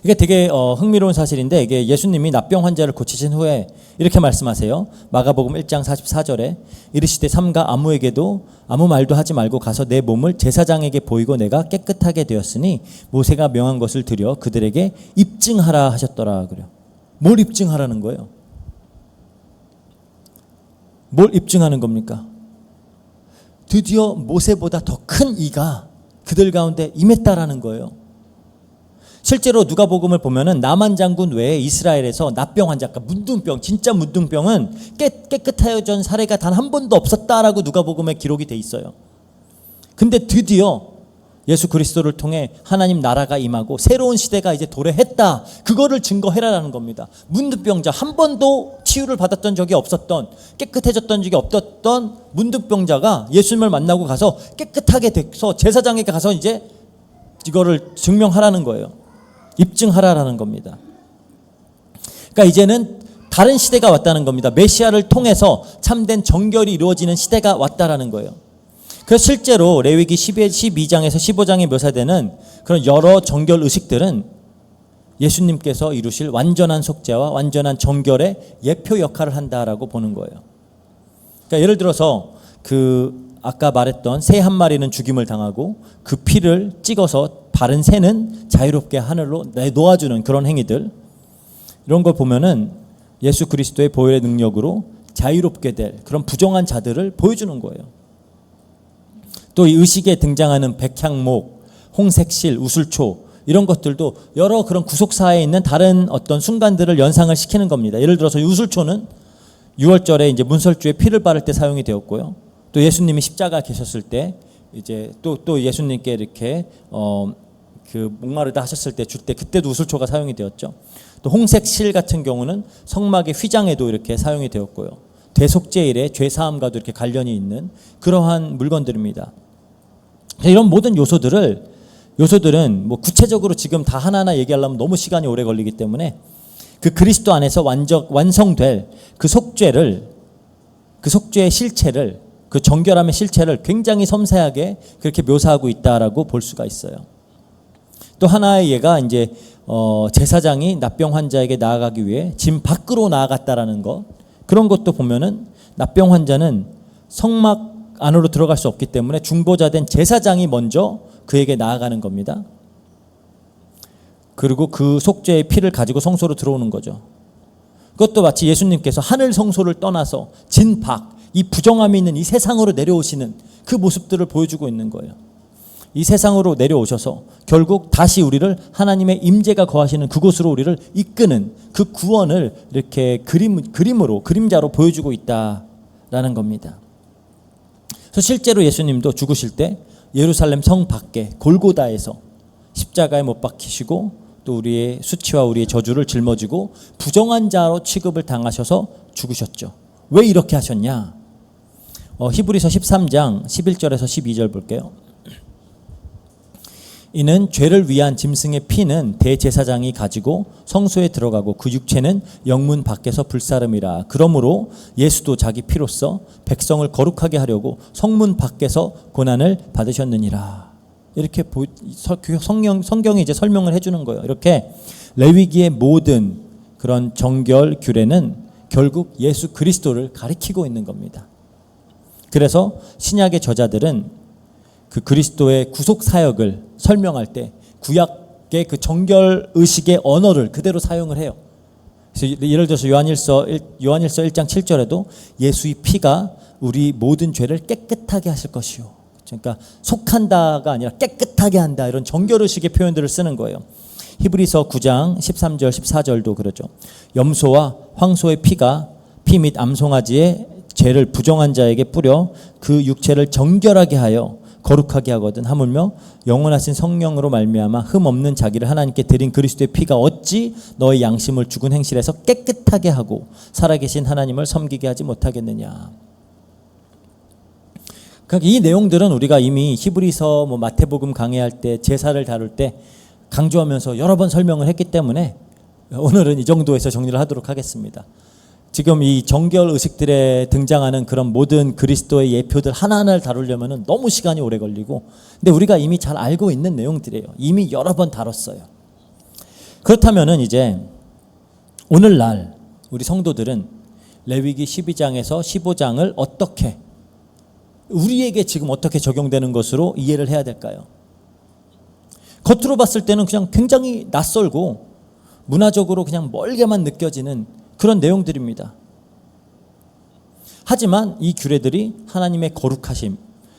이게 되게 흥미로운 사실인데 이게 예수님이 납병 환자를 고치신 후에 이렇게 말씀하세요. 마가복음 1장 44절에 이르시되 삼가 아무에게도 아무 말도 하지 말고 가서 내 몸을 제사장에게 보이고 내가 깨끗하게 되었으니 모세가 명한 것을 드려 그들에게 입증하라 하셨더라 그래요. 뭘 입증하라는 거예요? 뭘 입증하는 겁니까? 드디어 모세보다 더 큰 이가 그들 가운데 임했다라는 거예요. 실제로 누가복음을 보면은 나만 장군 외에 이스라엘에서 납병 환자, 문둥병, 진짜 문둥병은 깨끗해진 사례가 단 한 번도 없었다라고 누가복음에 기록이 돼 있어요. 근데 드디어 예수 그리스도를 통해 하나님 나라가 임하고 새로운 시대가 이제 도래했다. 그거를 증거해라라는 겁니다. 문둥병자 한 번도 치유를 받았던 적이 없었던 깨끗해졌던 적이 없었던 문둥병자가 예수님을 만나고 가서 깨끗하게 돼서 제사장에게 가서 이제 이거를 증명하라는 거예요. 입증하라라는 겁니다. 그러니까 이제는 다른 시대가 왔다는 겁니다. 메시아를 통해서 참된 정결이 이루어지는 시대가 왔다라는 거예요. 그래서 실제로 레위기 12장에서 15장에 묘사되는 그런 여러 정결 의식들은 예수님께서 이루실 완전한 속죄와 완전한 정결의 예표 역할을 한다라고 보는 거예요. 그러니까 예를 들어서 아까 말했던 새 한 마리는 죽임을 당하고 그 피를 찍어서 바른 새는 자유롭게 하늘로 내놓아주는 그런 행위들, 이런 걸 보면은 예수 그리스도의 보혈의 능력으로 자유롭게 될 그런 부정한 자들을 보여주는 거예요. 또 이 의식에 등장하는 백향목, 홍색실, 우슬초 이런 것들도 여러 그런 구속사에 있는 다른 어떤 순간들을 연상을 시키는 겁니다. 예를 들어서 우슬초는 6월절에 이제 문설주에 피를 바를 때 사용이 되었고요. 또 예수님이 십자가 계셨을 때 이제 또 예수님께 이렇게 목마르다 하셨을 때 줄 때 그때도 우슬초가 사용이 되었죠. 또 홍색 실 같은 경우는 성막의 휘장에도 이렇게 사용이 되었고요. 대속죄일의 죄 사함과도 이렇게 관련이 있는 그러한 물건들입니다. 이런 모든 요소들은 뭐 구체적으로 지금 다 하나하나 얘기하려면 너무 시간이 오래 걸리기 때문에 그 그리스도 안에서 완성될 그 속죄의 실체를, 그 정결함의 실체를 굉장히 섬세하게 그렇게 묘사하고 있다라고 볼 수가 있어요. 또 하나의 예가 이제 제사장이 납병 환자에게 나아가기 위해 집 밖으로 나아갔다라는 것, 그런 것도 보면은 납병 환자는 성막 안으로 들어갈 수 없기 때문에 중보자된 제사장이 먼저 그에게 나아가는 겁니다. 그리고 그 속죄의 피를 가지고 성소로 들어오는 거죠. 그것도 마치 예수님께서 하늘 성소를 떠나서 진박, 이 부정함이 있는 이 세상으로 내려오시는 그 모습들을 보여주고 있는 거예요. 이 세상으로 내려오셔서 결국 다시 우리를 하나님의 임재가 거하시는 그곳으로 우리를 이끄는 그 구원을 이렇게 그림자로 보여주고 있다라는 겁니다. 그래서 실제로 예수님도 죽으실 때 예루살렘 성 밖에 골고다에서 십자가에 못 박히시고 또 우리의 수치와 우리의 저주를 짊어지고 부정한 자로 취급을 당하셔서 죽으셨죠. 왜 이렇게 하셨냐? 히브리서 13장 11절에서 12절 볼게요. 이는 죄를 위한 짐승의 피는 대제사장이 가지고 성소에 들어가고 그 육체는 영문 밖에서 불사름이라. 그러므로 예수도 자기 피로써 백성을 거룩하게 하려고 성문 밖에서 고난을 받으셨느니라. 이렇게 성경이 이제 설명을 해주는 거예요. 이렇게 레위기의 모든 그런 정결 규례는 결국 예수 그리스도를 가리키고 있는 겁니다. 그래서 신약의 저자들은 그 그리스도의 구속 사역을 설명할 때 구약의 그 정결 의식의 언어를 그대로 사용을 해요. 그래서 예를 들어서 요한일서 1장 7절에도 예수의 피가 우리 모든 죄를 깨끗하게 하실 것이요. 그러니까 속한다가 아니라 깨끗하게 한다, 이런 정결 의식의 표현들을 쓰는 거예요. 히브리서 9장 13절 14절도 그러죠. 염소와 황소의 피 및 암송아지의 죄를 부정한 자에게 뿌려 그 육체를 정결하게 하여 거룩하게 하거든. 하물며 영원하신 성령으로 말미암아 흠 없는 자기를 하나님께 드린 그리스도의 피가 어찌 너의 양심을 죽은 행실에서 깨끗하게 하고 살아계신 하나님을 섬기게 하지 못하겠느냐. 그러니까 이 내용들은 우리가 이미 히브리서 마태복음 강해할 때 제사를 다룰 때 강조하면서 여러 번 설명을 했기 때문에 오늘은 이 정도에서 정리를 하도록 하겠습니다. 지금 이 정결 의식들에 등장하는 그런 모든 그리스도의 예표들 하나하나를 다루려면 너무 시간이 오래 걸리고, 근데 우리가 이미 잘 알고 있는 내용들이에요. 이미 여러 번 다뤘어요. 그렇다면은 이제 오늘날 우리 성도들은 레위기 12장에서 15장을 어떻게, 우리에게 지금 어떻게 적용되는 것으로 이해를 해야 될까요? 겉으로 봤을 때는 그냥 굉장히 낯설고 문화적으로 그냥 멀게만 느껴지는 그런 내용들입니다. 하지만 이 규례들이 하나님의 거룩하심,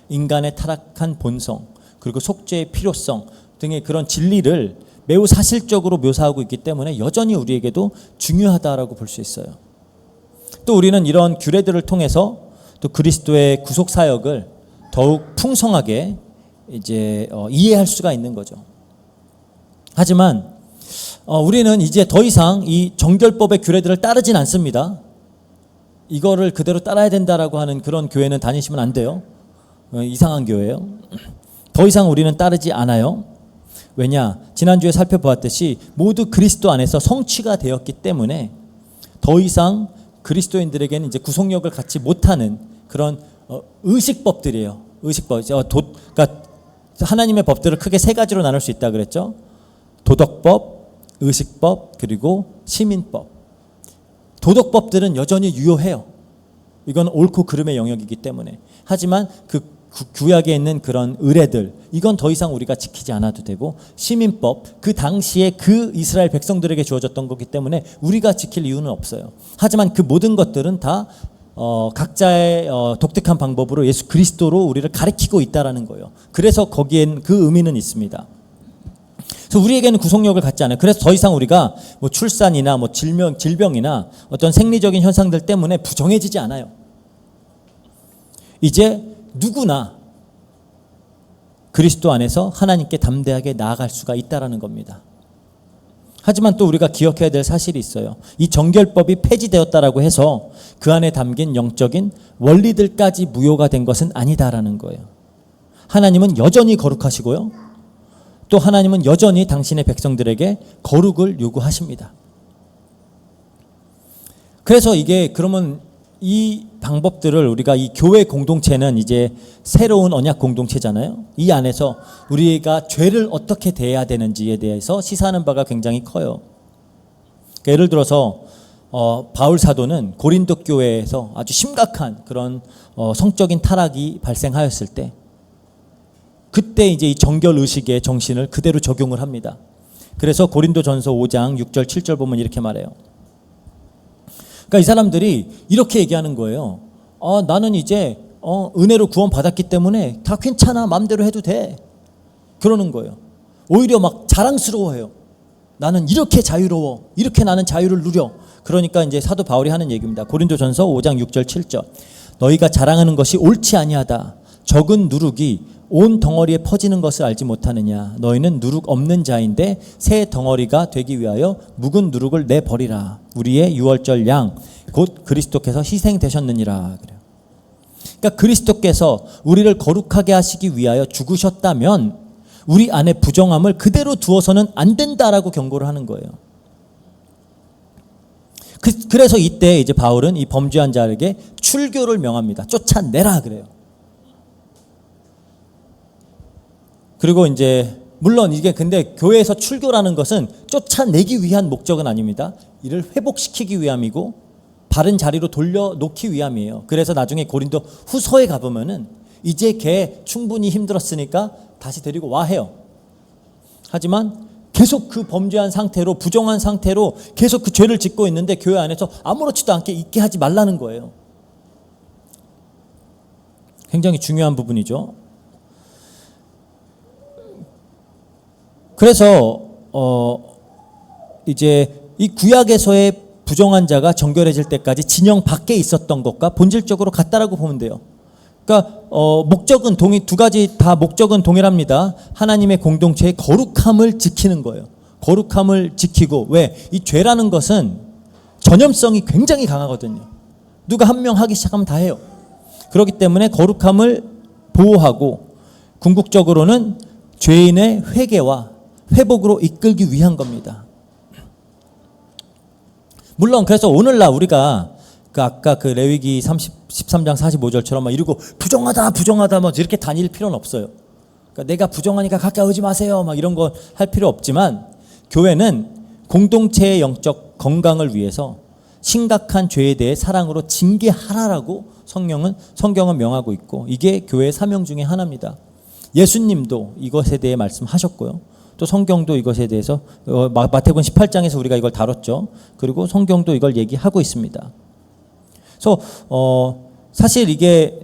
인간의 타락한 본성, 그리고 속죄의 필요성 등의 그런 진리를 매우 사실적으로 묘사하고 있기 때문에 여전히 우리에게도 중요하다라고 볼 수 있어요. 또 우리는 이런 규례들을 통해서 또 그리스도의 구속 사역을 더욱 풍성하게 이제 이해할 수가 있는 거죠. 하지만 우리는 이제 더 이상 이 정결법의 규례들을 따르진 않습니다. 이거를 그대로 따라야 된다라고 하는 그런 교회는 다니시면 안 돼요. 이상한 교회예요. 더 이상 우리는 따르지 않아요. 왜냐? 지난주에 살펴보았듯이 모두 그리스도 안에서 성취가 되었기 때문에 더 이상 그리스도인들에게는 이제 구속력을 갖지 못하는 그런 의식법들이에요. 의식법. 그러니까 하나님의 법들을 크게 세 가지로 나눌 수 있다 그랬죠. 도덕법, 의식법, 그리고 시민법. 도덕법들은 여전히 유효해요. 이건 옳고 그름의 영역이기 때문에. 하지만 그 구약에 있는 그런 의례들, 이건 더 이상 우리가 지키지 않아도 되고, 시민법, 그 당시에 그 이스라엘 백성들에게 주어졌던 거기 때문에 우리가 지킬 이유는 없어요. 하지만 그 모든 것들은 다 각자의 독특한 방법으로 예수 그리스도로 우리를 가리키고 있다라는 거예요. 그래서 거기엔 그 의미는 있습니다. 그래서 우리에게는 구속력을 갖지 않아요. 그래서 더 이상 우리가 뭐 출산이나 뭐 질병이나 어떤 생리적인 현상들 때문에 부정해지지 않아요. 이제 누구나 그리스도 안에서 하나님께 담대하게 나아갈 수가 있다라는 겁니다. 하지만 또 우리가 기억해야 될 사실이 있어요. 이 정결법이 폐지되었다라고 해서 그 안에 담긴 영적인 원리들까지 무효가 된 것은 아니다라는 거예요. 하나님은 여전히 거룩하시고요. 또 하나님은 여전히 당신의 백성들에게 거룩을 요구하십니다. 그래서 이게 그러면 이 방법들을 우리가 이 교회 공동체는 이제 새로운 언약 공동체잖아요. 이 안에서 우리가 죄를 어떻게 대해야 되는지에 대해서 시사하는 바가 굉장히 커요. 그러니까 예를 들어서 바울 사도는 고린도 교회에서 아주 심각한 그런 성적인 타락이 발생하였을 때, 그때 이제 이 정결 의식의 정신을 그대로 적용을 합니다. 그래서 고린도전서 5장 6절 7절 보면 이렇게 말해요. 그러니까 이 사람들이 이렇게 얘기하는 거예요. 나는 이제 은혜로 구원 받았기 때문에 다 괜찮아, 마음대로 해도 돼, 그러는 거예요. 오히려 막 자랑스러워해요. 나는 이렇게 자유로워, 이렇게 나는 자유를 누려. 그러니까 이제 사도 바울이 하는 얘기입니다. 고린도전서 5장 6절 7절. 너희가 자랑하는 것이 옳지 아니하다. 적은 누룩이 온 덩어리에 퍼지는 것을 알지 못하느냐. 너희는 누룩 없는 자인데 새 덩어리가 되기 위하여 묵은 누룩을 내버리라. 우리의 유월절 양 곧 그리스도께서 희생되셨느니라. 그래요. 그러니까 그리스도께서 우리를 거룩하게 하시기 위하여 죽으셨다면 우리 안에 부정함을 그대로 두어서는 안 된다라고 경고를 하는 거예요. 그래서 이때 이제 바울은 이 범죄한 자에게 출교를 명합니다. 쫓아내라 그래요. 그리고 이제 물론 이게 근데 교회에서 출교라는 것은 쫓아내기 위한 목적은 아닙니다. 이를 회복시키기 위함이고 바른 자리로 돌려놓기 위함이에요. 그래서 나중에 고린도 후서에 가보면은 이제 걔 충분히 힘들었으니까 다시 데리고 와 해요. 하지만 계속 그 범죄한 상태로, 부정한 상태로 계속 그 죄를 짓고 있는데 교회 안에서 아무렇지도 않게 있게 하지 말라는 거예요. 굉장히 중요한 부분이죠. 그래서 이제 이 구약에서의 부정한 자가 정결해질 때까지 진영 밖에 있었던 것과 본질적으로 같다라고 보면 돼요. 그러니까 목적은 두 가지 다 목적은 동일합니다. 하나님의 공동체의 거룩함을 지키는 거예요. 거룩함을 지키고, 왜? 이 죄라는 것은 전염성이 굉장히 강하거든요. 누가 한 명 하기 시작하면 다 해요. 그렇기 때문에 거룩함을 보호하고 궁극적으로는 죄인의 회개와 회복으로 이끌기 위한 겁니다. 물론 그래서 오늘날 우리가 아까 그 레위기 13장 45절처럼 막 이러고 부정하다 뭐 이렇게 다닐 필요는 없어요. 그러니까 내가 부정하니까 가까이 오지 마세요 막 이런 거 할 필요 없지만, 교회는 공동체의 영적 건강을 위해서 심각한 죄에 대해 사랑으로 징계하라라고 성경은 명하고 있고, 이게 교회의 사명 중에 하나입니다. 예수님도 이것에 대해 말씀하셨고요. 또 성경도 이것에 대해서 마태복음 18장에서 우리가 이걸 다뤘죠. 그리고 성경도 이걸 얘기하고 있습니다. 그래서 사실 이게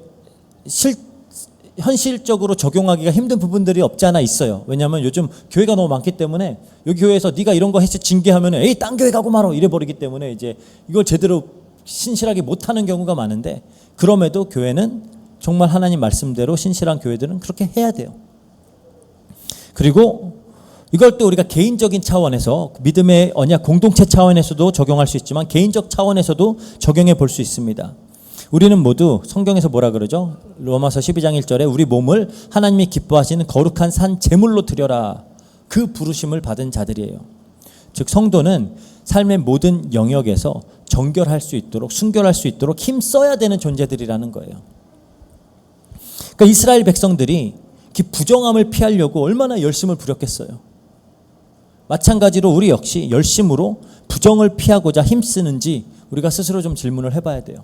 현실적으로 적용하기가 힘든 부분들이 없지 않아 있어요. 왜냐하면 요즘 교회가 너무 많기 때문에 여기 교회에서 네가 이런 거 했을 징계하면 에이 딴 교회 가고 말어 이래 버리기 때문에 이제 이걸 제대로 신실하게 못하는 경우가 많은데, 그럼에도 교회는 정말 하나님 말씀대로 신실한 교회들은 그렇게 해야 돼요. 그리고 이걸 또 우리가 개인적인 차원에서 믿음의 언약 공동체 차원에서도 적용할 수 있지만 개인적 차원에서도 적용해 볼 수 있습니다. 우리는 모두 성경에서 뭐라 그러죠? 로마서 12장 1절에 우리 몸을 하나님이 기뻐하시는 거룩한 산 제물로 드려라. 그 부르심을 받은 자들이에요. 즉 성도는 삶의 모든 영역에서 정결할 수 있도록, 순결할 수 있도록 힘써야 되는 존재들이라는 거예요. 그러니까 이스라엘 백성들이 그 부정함을 피하려고 얼마나 열심을 부렸겠어요. 마찬가지로 우리 역시 열심으로 부정을 피하고자 힘쓰는지 우리가 스스로 좀 질문을 해봐야 돼요.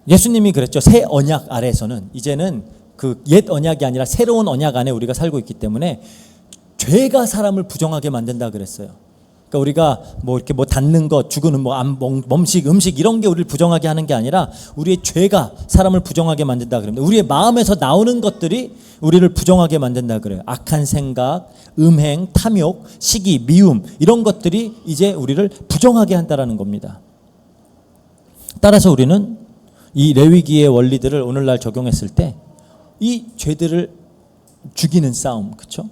예수님이 그랬죠. 새 언약 아래에서는 이제는 그 옛 언약이 아니라 새로운 언약 안에 우리가 살고 있기 때문에 죄가 사람을 부정하게 만든다 그랬어요. 그러니까 우리가 뭐 이렇게 뭐 닿는 것, 죽은 몸식, 음식 이런 게 우리를 부정하게 하는 게 아니라 우리의 죄가 사람을 부정하게 만든다 그럽니다. 우리의 마음에서 나오는 것들이 우리를 부정하게 만든다 그래요. 악한 생각, 음행, 탐욕, 시기, 미움 이런 것들이 이제 우리를 부정하게 한다라는 겁니다. 따라서 우리는 이 레위기의 원리들을 오늘날 적용했을 때 이 죄들을 죽이는 싸움, 그렇죠?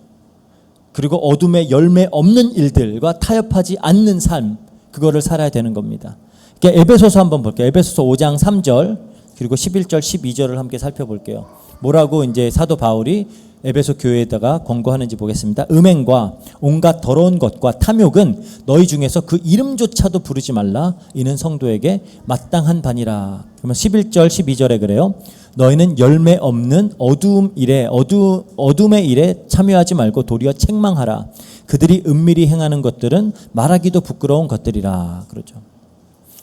그리고 어둠의 열매 없는 일들과 타협하지 않는 삶, 그거를 살아야 되는 겁니다. 그러니까 에베소서 한번 볼게요. 에베소서 5장 3절 그리고 11절 12절을 함께 살펴볼게요. 뭐라고 이제 사도 바울이 에베소 교회에다가 권고하는지 보겠습니다. 음행과 온갖 더러운 것과 탐욕은 너희 중에서 그 이름조차도 부르지 말라. 이는 성도에게 마땅한 바니라. 그러면 11절 12절에 그래요. 너희는 열매 없는 어둠의 일에 참여하지 말고 도리어 책망하라. 그들이 은밀히 행하는 것들은 말하기도 부끄러운 것들이라. 그러죠.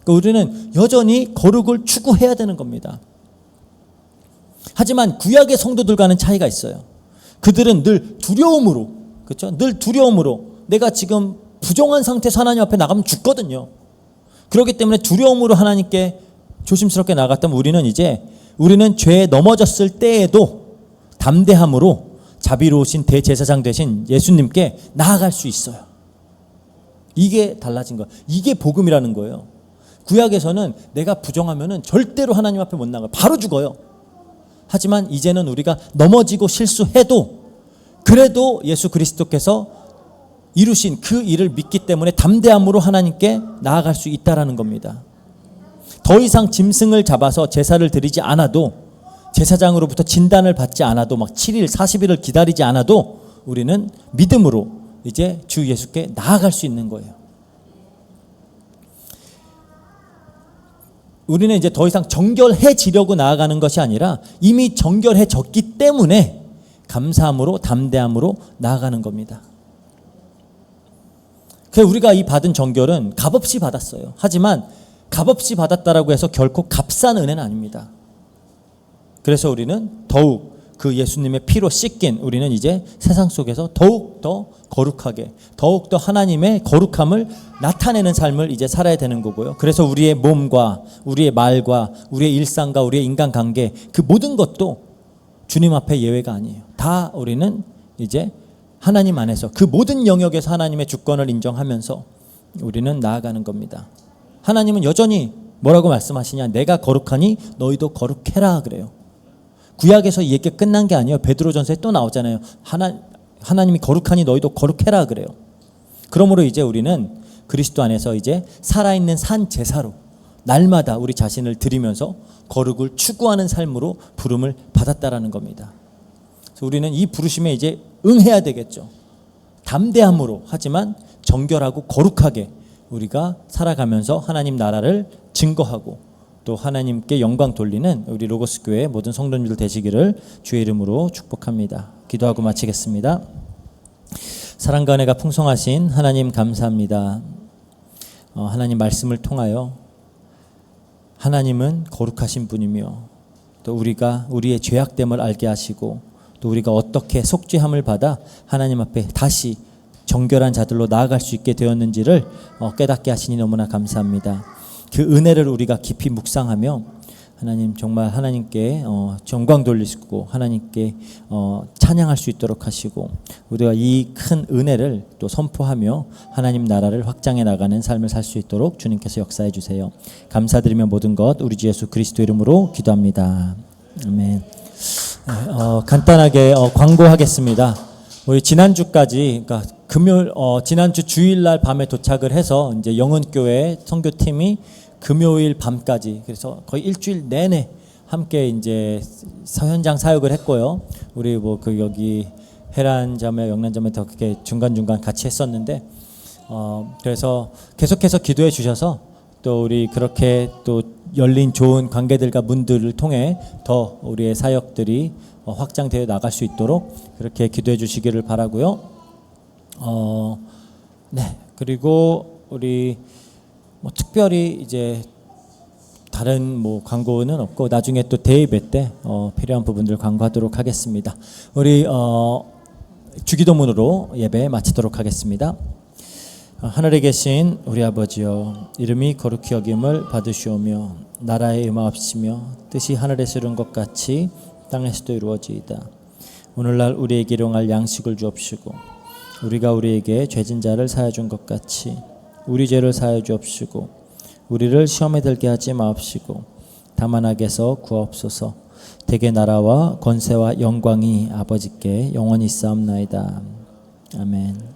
그러니까 우리는 여전히 거룩을 추구해야 되는 겁니다. 하지만 구약의 성도들과는 차이가 있어요. 그들은 늘 두려움으로, 그렇죠? 늘 두려움으로 내가 지금 부정한 상태에서 하나님 앞에 나가면 죽거든요. 그렇기 때문에 두려움으로 하나님께 조심스럽게 나갔다면 우리는 죄에 넘어졌을 때에도 담대함으로 자비로우신 대제사장 되신 예수님께 나아갈 수 있어요. 이게 달라진 거예요. 이게 복음이라는 거예요. 구약에서는 내가 부정하면은 절대로 하나님 앞에 못 나가요. 바로 죽어요. 하지만 이제는 우리가 넘어지고 실수해도 그래도 예수 그리스도께서 이루신 그 일을 믿기 때문에 담대함으로 하나님께 나아갈 수 있다라는 겁니다. 더 이상 짐승을 잡아서 제사를 드리지 않아도, 제사장으로부터 진단을 받지 않아도, 막 7일 40일을 기다리지 않아도 우리는 믿음으로 이제 주 예수께 나아갈 수 있는 거예요. 우리는 이제 더 이상 정결해지려고 나아가는 것이 아니라 이미 정결해졌기 때문에 감사함으로 담대함으로 나아가는 겁니다. 그래서 우리가 이 받은 정결은 값없이 받았어요. 하지만 값없이 받았다라고 해서 결코 값싼 은혜는 아닙니다. 그래서 우리는 더욱 그 예수님의 피로 씻긴 우리는 이제 세상 속에서 더욱 더 거룩하게, 더욱 더 하나님의 거룩함을 나타내는 삶을 이제 살아야 되는 거고요. 그래서 우리의 몸과 우리의 말과 우리의 일상과 우리의 인간관계 그 모든 것도 주님 앞에 예외가 아니에요. 다 우리는 이제 하나님 안에서 그 모든 영역에서 하나님의 주권을 인정하면서 우리는 나아가는 겁니다. 하나님은 여전히 뭐라고 말씀하시냐? 내가 거룩하니 너희도 거룩해라 그래요. 구약에서 이 얘기가 끝난 게 아니에요. 베드로전서에 또 나오잖아요. 하나님이 거룩하니 너희도 거룩해라 그래요. 그러므로 이제 우리는 그리스도 안에서 이제 살아있는 산 제사로 날마다 우리 자신을 드리면서 거룩을 추구하는 삶으로 부름을 받았다라는 겁니다. 그래서 우리는 이 부르심에 이제 응해야 되겠죠. 담대함으로, 하지만 정결하고 거룩하게 우리가 살아가면서 하나님 나라를 증거하고 또 하나님께 영광 돌리는 우리 로고스 교회 모든 성도님들 되시기를 주의 이름으로 축복합니다. 기도하고 마치겠습니다. 사랑과 은혜가 풍성하신 하나님 감사합니다. 하나님 말씀을 통하여 하나님은 거룩하신 분이며 또 우리가 우리의 죄악됨을 알게 하시고 또 우리가 어떻게 속죄함을 받아 하나님 앞에 다시 정결한 자들로 나아갈 수 있게 되었는지를 깨닫게 하시니 너무나 감사합니다. 그 은혜를 우리가 깊이 묵상하며 하나님 정말 하나님께 영광 돌리시고 하나님께 찬양할 수 있도록 하시고 우리가 이 큰 은혜를 또 선포하며 하나님 나라를 확장해 나가는 삶을 살 수 있도록 주님께서 역사해 주세요. 감사드리며 모든 것 우리 주 예수 그리스도 이름으로 기도합니다. 아멘. 간단하게 광고하겠습니다. 우리 지난주까지 그러니까 금요일 지난주 주일날 밤에 도착을 해서 이제 영은교회 선교팀이 금요일 밤까지 그래서 거의 일주일 내내 함께 이제 현장 사역을 했고요. 우리 뭐 그 여기 해란자매 영란자매 더 그렇게 중간중간 같이 했었는데 그래서 계속해서 기도해 주셔서 또 우리 그렇게 또 열린 좋은 관계들과 문들을 통해 더 우리의 사역들이 확장되어 나갈 수 있도록 그렇게 기도해 주시기를 바라고요. 네. 그리고 우리 뭐 특별히 이제 다른 뭐 광고는 없고 나중에 또 대예배 때 필요한 부분들 광고하도록 하겠습니다. 우리 주기도문으로 예배 마치도록 하겠습니다. 하늘에 계신 우리 아버지여, 이름이 거룩히 여김을 받으시오며 나라에 임하옵시며 뜻이 하늘에서 이룬 것 같이 땅에서도 이루어지이다. 오늘날 우리에게 일용할 양식을 주옵시고 우리가 우리에게 죄진 자를 사하여 준 것 같이 우리 죄를 사하여 주옵시고 우리를 시험에 들게 하지 마옵시고 다만 악에서 구하옵소서. 대개 나라와 권세와 영광이 아버지께 영원히 있사옵나이다. 아멘.